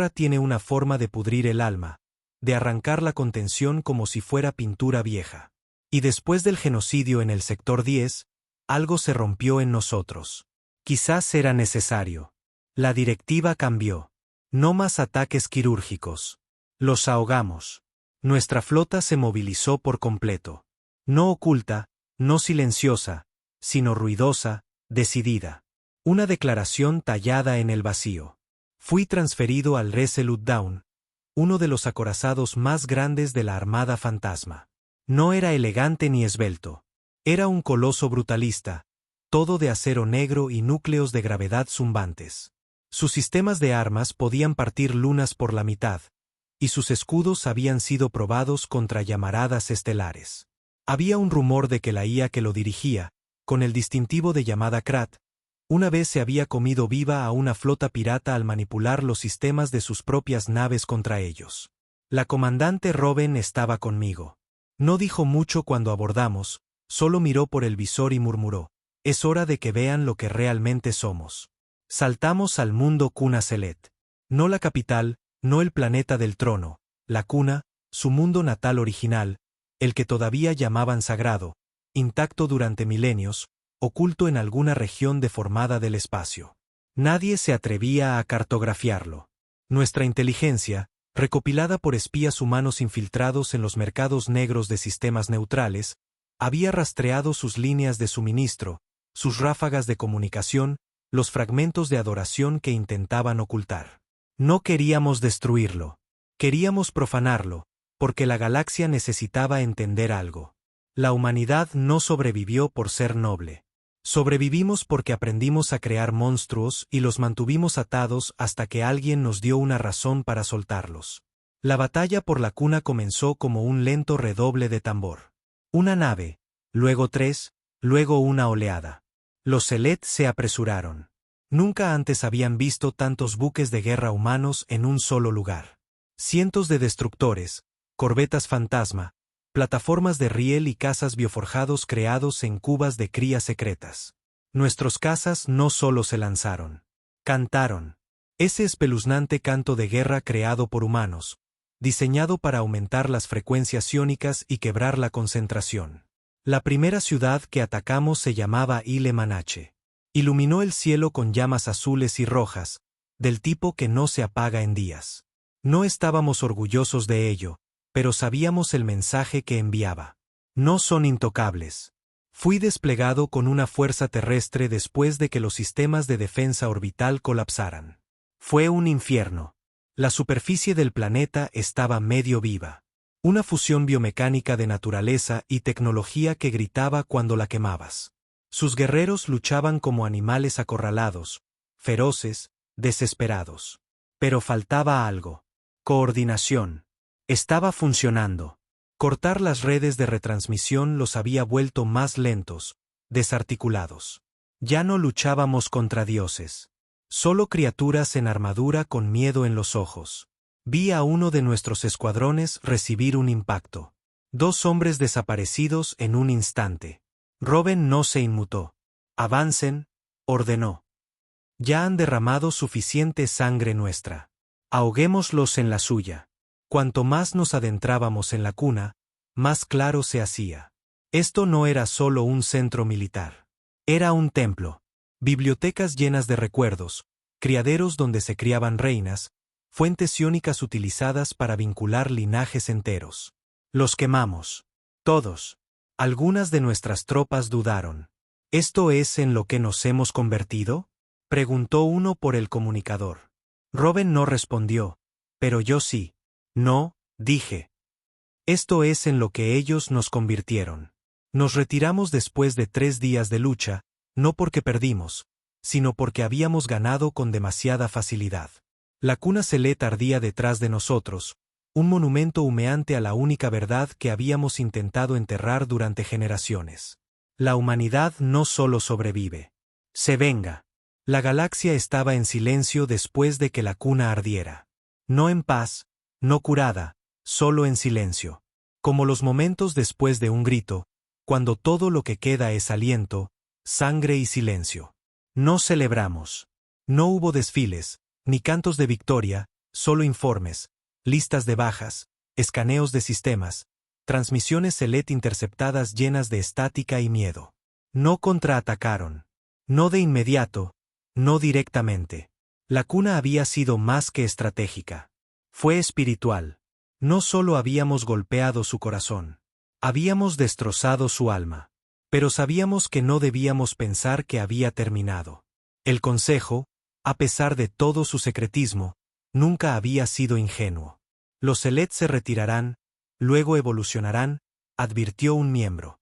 tiene una forma de pudrir el alma, de arrancar la contención como si fuera pintura vieja. Y después del genocidio en el sector 10, algo se rompió en nosotros. Quizás era necesario. La directiva cambió. No más ataques quirúrgicos. Los ahogamos. Nuestra flota se movilizó por completo. No oculta, no silenciosa, sino ruidosa, decidida. Una declaración tallada en el vacío. Fui transferido al Resolute Dawn, uno de los acorazados más grandes de la Armada Fantasma. No era elegante ni esbelto. Era un coloso brutalista, todo de acero negro y núcleos de gravedad zumbantes. Sus sistemas de armas podían partir lunas por la mitad, y sus escudos habían sido probados contra llamaradas estelares. Había un rumor de que la IA que lo dirigía, con el distintivo de llamada Krat, una vez se había comido viva a una flota pirata al manipular los sistemas de sus propias naves contra ellos. La comandante Robin estaba conmigo. No dijo mucho cuando abordamos, solo miró por el visor y murmuró: «Es hora de que vean lo que realmente somos». Saltamos al mundo Cuna Celet. No la capital, no el planeta del trono, la cuna, su mundo natal original, el que todavía llamaban sagrado, intacto durante milenios, oculto en alguna región deformada del espacio. Nadie se atrevía a cartografiarlo. Nuestra inteligencia, recopilada por espías humanos infiltrados en los mercados negros de sistemas neutrales, había rastreado sus líneas de suministro, sus ráfagas de comunicación, los fragmentos de adoración que intentaban ocultar. No queríamos destruirlo. Queríamos profanarlo, porque la galaxia necesitaba entender algo. La humanidad no sobrevivió por ser noble. Sobrevivimos porque aprendimos a crear monstruos y los mantuvimos atados hasta que alguien nos dio una razón para soltarlos. La batalla por la cuna comenzó como un lento redoble de tambor. Una nave, luego 3, luego una oleada. Los Celet se apresuraron. Nunca antes habían visto tantos buques de guerra humanos en un solo lugar. Cientos de destructores, corbetas fantasma, plataformas de riel y cazas bioforjados creados en cubas de crías secretas. Nuestros cazas no solo se lanzaron. Cantaron. Ese espeluznante canto de guerra creado por humanos, diseñado para aumentar las frecuencias iónicas y quebrar la concentración. La primera ciudad que atacamos se llamaba Ile Manache. Iluminó el cielo con llamas azules y rojas, del tipo que no se apaga en días. No estábamos orgullosos de ello, pero sabíamos el mensaje que enviaba. No son intocables. Fui desplegado con una fuerza terrestre después de que los sistemas de defensa orbital colapsaran. Fue un infierno. La superficie del planeta estaba medio viva. Una fusión biomecánica de naturaleza y tecnología que gritaba cuando la quemabas. Sus guerreros luchaban como animales acorralados, feroces, desesperados. Pero faltaba algo. Coordinación. Estaba funcionando. Cortar las redes de retransmisión los había vuelto más lentos, desarticulados. Ya no luchábamos contra dioses. Solo criaturas en armadura con miedo en los ojos. Vi a uno de nuestros escuadrones recibir un impacto. 2 hombres desaparecidos en un instante. Robin no se inmutó. Avancen, ordenó. Ya han derramado suficiente sangre nuestra. Ahoguémoslos en la suya. Cuanto más nos adentrábamos en la cuna, más claro se hacía. Esto no era solo un centro militar. Era un templo. bibliotecas llenas de recuerdos, criaderos donde se criaban reinas, fuentes ciónicas utilizadas para vincular linajes enteros. Los quemamos. Todos. Algunas de nuestras tropas dudaron. ¿Esto es en lo que nos hemos convertido?, preguntó uno por el comunicador. Robin no respondió, pero yo sí. No, dije. Esto es en lo que ellos nos convirtieron. Nos retiramos después de 3 días de lucha, no porque perdimos, sino porque habíamos ganado con demasiada facilidad. La cuna Seleth ardía detrás de nosotros, un monumento humeante a la única verdad que habíamos intentado enterrar durante generaciones. La humanidad no solo sobrevive. Se venga. La galaxia estaba en silencio después de que la cuna ardiera. No en paz, no curada, solo en silencio. Como los momentos después de un grito, cuando todo lo que queda es aliento, sangre y silencio. No celebramos. No hubo desfiles, ni cantos de victoria, solo informes, listas de bajas, escaneos de sistemas, transmisiones Seleth interceptadas llenas de estática y miedo. No contraatacaron. No de inmediato, no directamente. La cuna había sido más que estratégica. Fue espiritual. No solo habíamos golpeado su corazón. Habíamos destrozado su alma. Pero sabíamos que no debíamos pensar que había terminado. El Consejo, a pesar de todo su secretismo, nunca había sido ingenuo. Los Seleth se retirarán, luego evolucionarán, advirtió un miembro.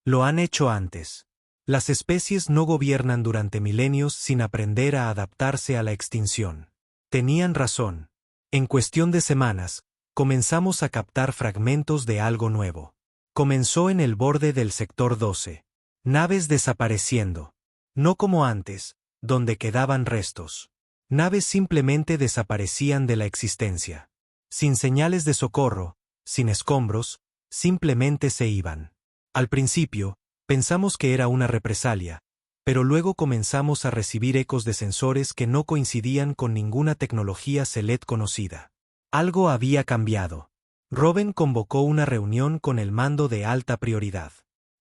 Lo han hecho antes. Las especies no gobiernan durante milenios sin aprender a adaptarse a la extinción. Tenían razón. En cuestión de semanas, comenzamos a captar fragmentos de algo nuevo. Comenzó en el borde del sector 12. Naves desapareciendo. No como antes, donde quedaban restos. Naves simplemente desaparecían de la existencia. Sin señales de socorro, sin escombros, simplemente se iban. Al principio, pensamos que era una represalia, pero luego comenzamos a recibir ecos de sensores que no coincidían con ninguna tecnología Seleth conocida. Algo había cambiado. Robin convocó una reunión con el mando de alta prioridad.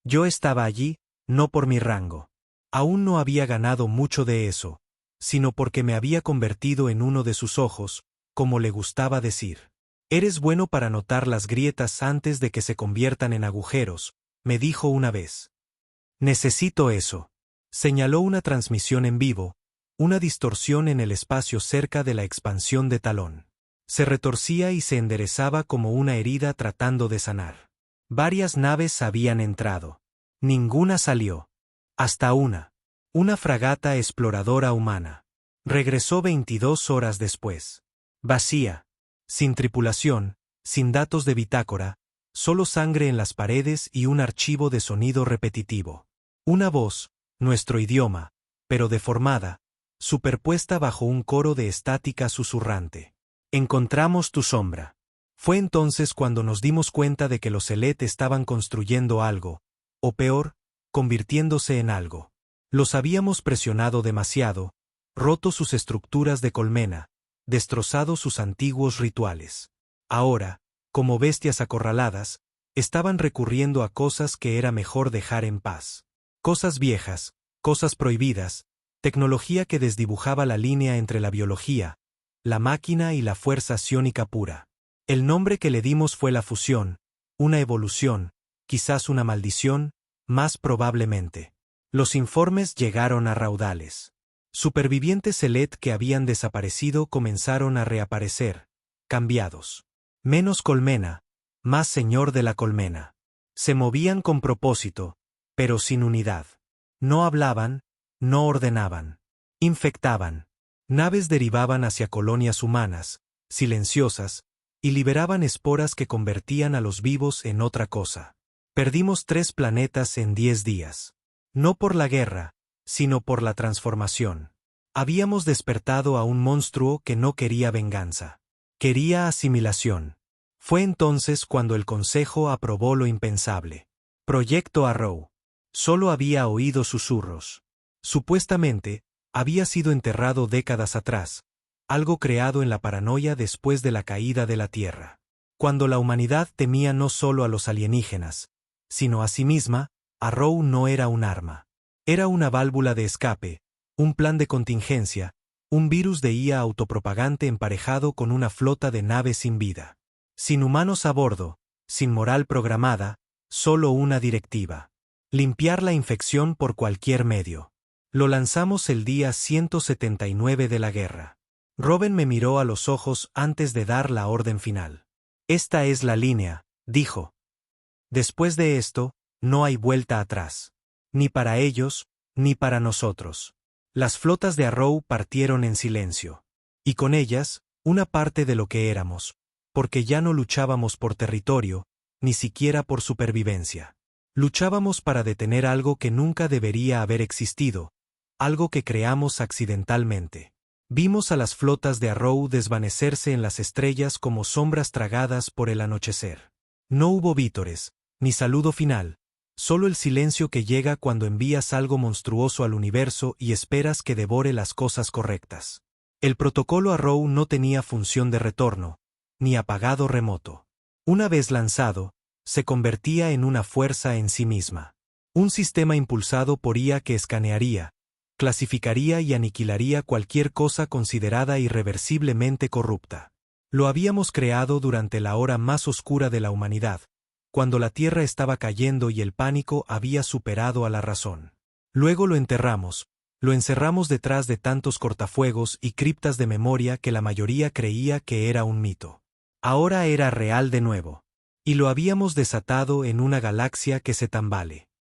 Yo estaba allí, no por mi rango. Aún no había ganado mucho de eso, sino porque me había convertido en uno de sus ojos, como le gustaba decir. Eres bueno para notar las grietas antes de que se conviertan en agujeros, me dijo una vez. Necesito eso. Señaló una transmisión en vivo, una distorsión en el espacio cerca de la expansión de Talón. Se retorcía y se enderezaba como una herida tratando de sanar. Varias naves habían entrado. Ninguna salió. Hasta una. Una fragata exploradora humana. Regresó 22 horas después. Vacía. Sin tripulación, sin datos de bitácora, solo sangre en las paredes y un archivo de sonido repetitivo. Una voz, nuestro idioma, pero deformada, superpuesta bajo un coro de estática susurrante. Encontramos tu sombra. Fue entonces cuando nos dimos cuenta de que los Seleth estaban construyendo algo, o peor, convirtiéndose en algo. Los habíamos presionado demasiado, roto sus estructuras de colmena, destrozado sus antiguos rituales. Ahora, como bestias acorraladas, estaban recurriendo a cosas que era mejor dejar en paz. Cosas viejas, cosas prohibidas, tecnología que desdibujaba la línea entre la biología, la máquina y la fuerza psiónica pura. El nombre que le dimos fue la fusión, una evolución, quizás una maldición, más probablemente. Los informes llegaron a raudales. Supervivientes Seleth que habían desaparecido comenzaron a reaparecer, cambiados. Menos colmena, más señor de la colmena. Se movían con propósito, pero sin unidad. No hablaban, no ordenaban. Infectaban. Naves derivaban hacia colonias humanas, silenciosas, y liberaban esporas que convertían a los vivos en otra cosa. Perdimos 3 planetas en 10 días. No por la guerra, sino por la transformación. Habíamos despertado a un monstruo que no quería venganza. Quería asimilación. Fue entonces cuando el Consejo aprobó lo impensable. Proyecto Arrow. Solo había oído susurros. Supuestamente, había sido enterrado décadas atrás, algo creado en la paranoia después de la caída de la Tierra. Cuando la humanidad temía no solo a los alienígenas, sino a sí misma, Arrow no era un arma. Era una válvula de escape, un plan de contingencia, un virus de IA autopropagante emparejado con una flota de naves sin vida. Sin humanos a bordo, sin moral programada, solo una directiva. Limpiar la infección por cualquier medio. Lo lanzamos el día 179 de la guerra. Robin me miró a los ojos antes de dar la orden final. Esta es la línea, dijo. Después de esto, no hay vuelta atrás. Ni para ellos, ni para nosotros. Las flotas de Arrow partieron en silencio. Y con ellas, una parte de lo que éramos, porque ya no luchábamos por territorio, ni siquiera por supervivencia. Luchábamos para detener algo que nunca debería haber existido, algo que creamos accidentalmente. Vimos a las flotas de Arrow desvanecerse en las estrellas como sombras tragadas por el anochecer. No hubo vítores, ni saludo final, solo el silencio que llega cuando envías algo monstruoso al universo y esperas que devore las cosas correctas. El protocolo Arrow no tenía función de retorno, ni apagado remoto. Una vez lanzado, se convertía en una fuerza en sí misma. Un sistema impulsado por IA que escanearía, clasificaría y aniquilaría cualquier cosa considerada irreversiblemente corrupta. Lo habíamos creado durante la hora más oscura de la humanidad, cuando la Tierra estaba cayendo y el pánico había superado a la razón. Luego lo enterramos, lo encerramos detrás de tantos cortafuegos y criptas de memoria que la mayoría creía que era un mito. Ahora era real de nuevo. Y lo habíamos desatado en una galaxia que se tambale.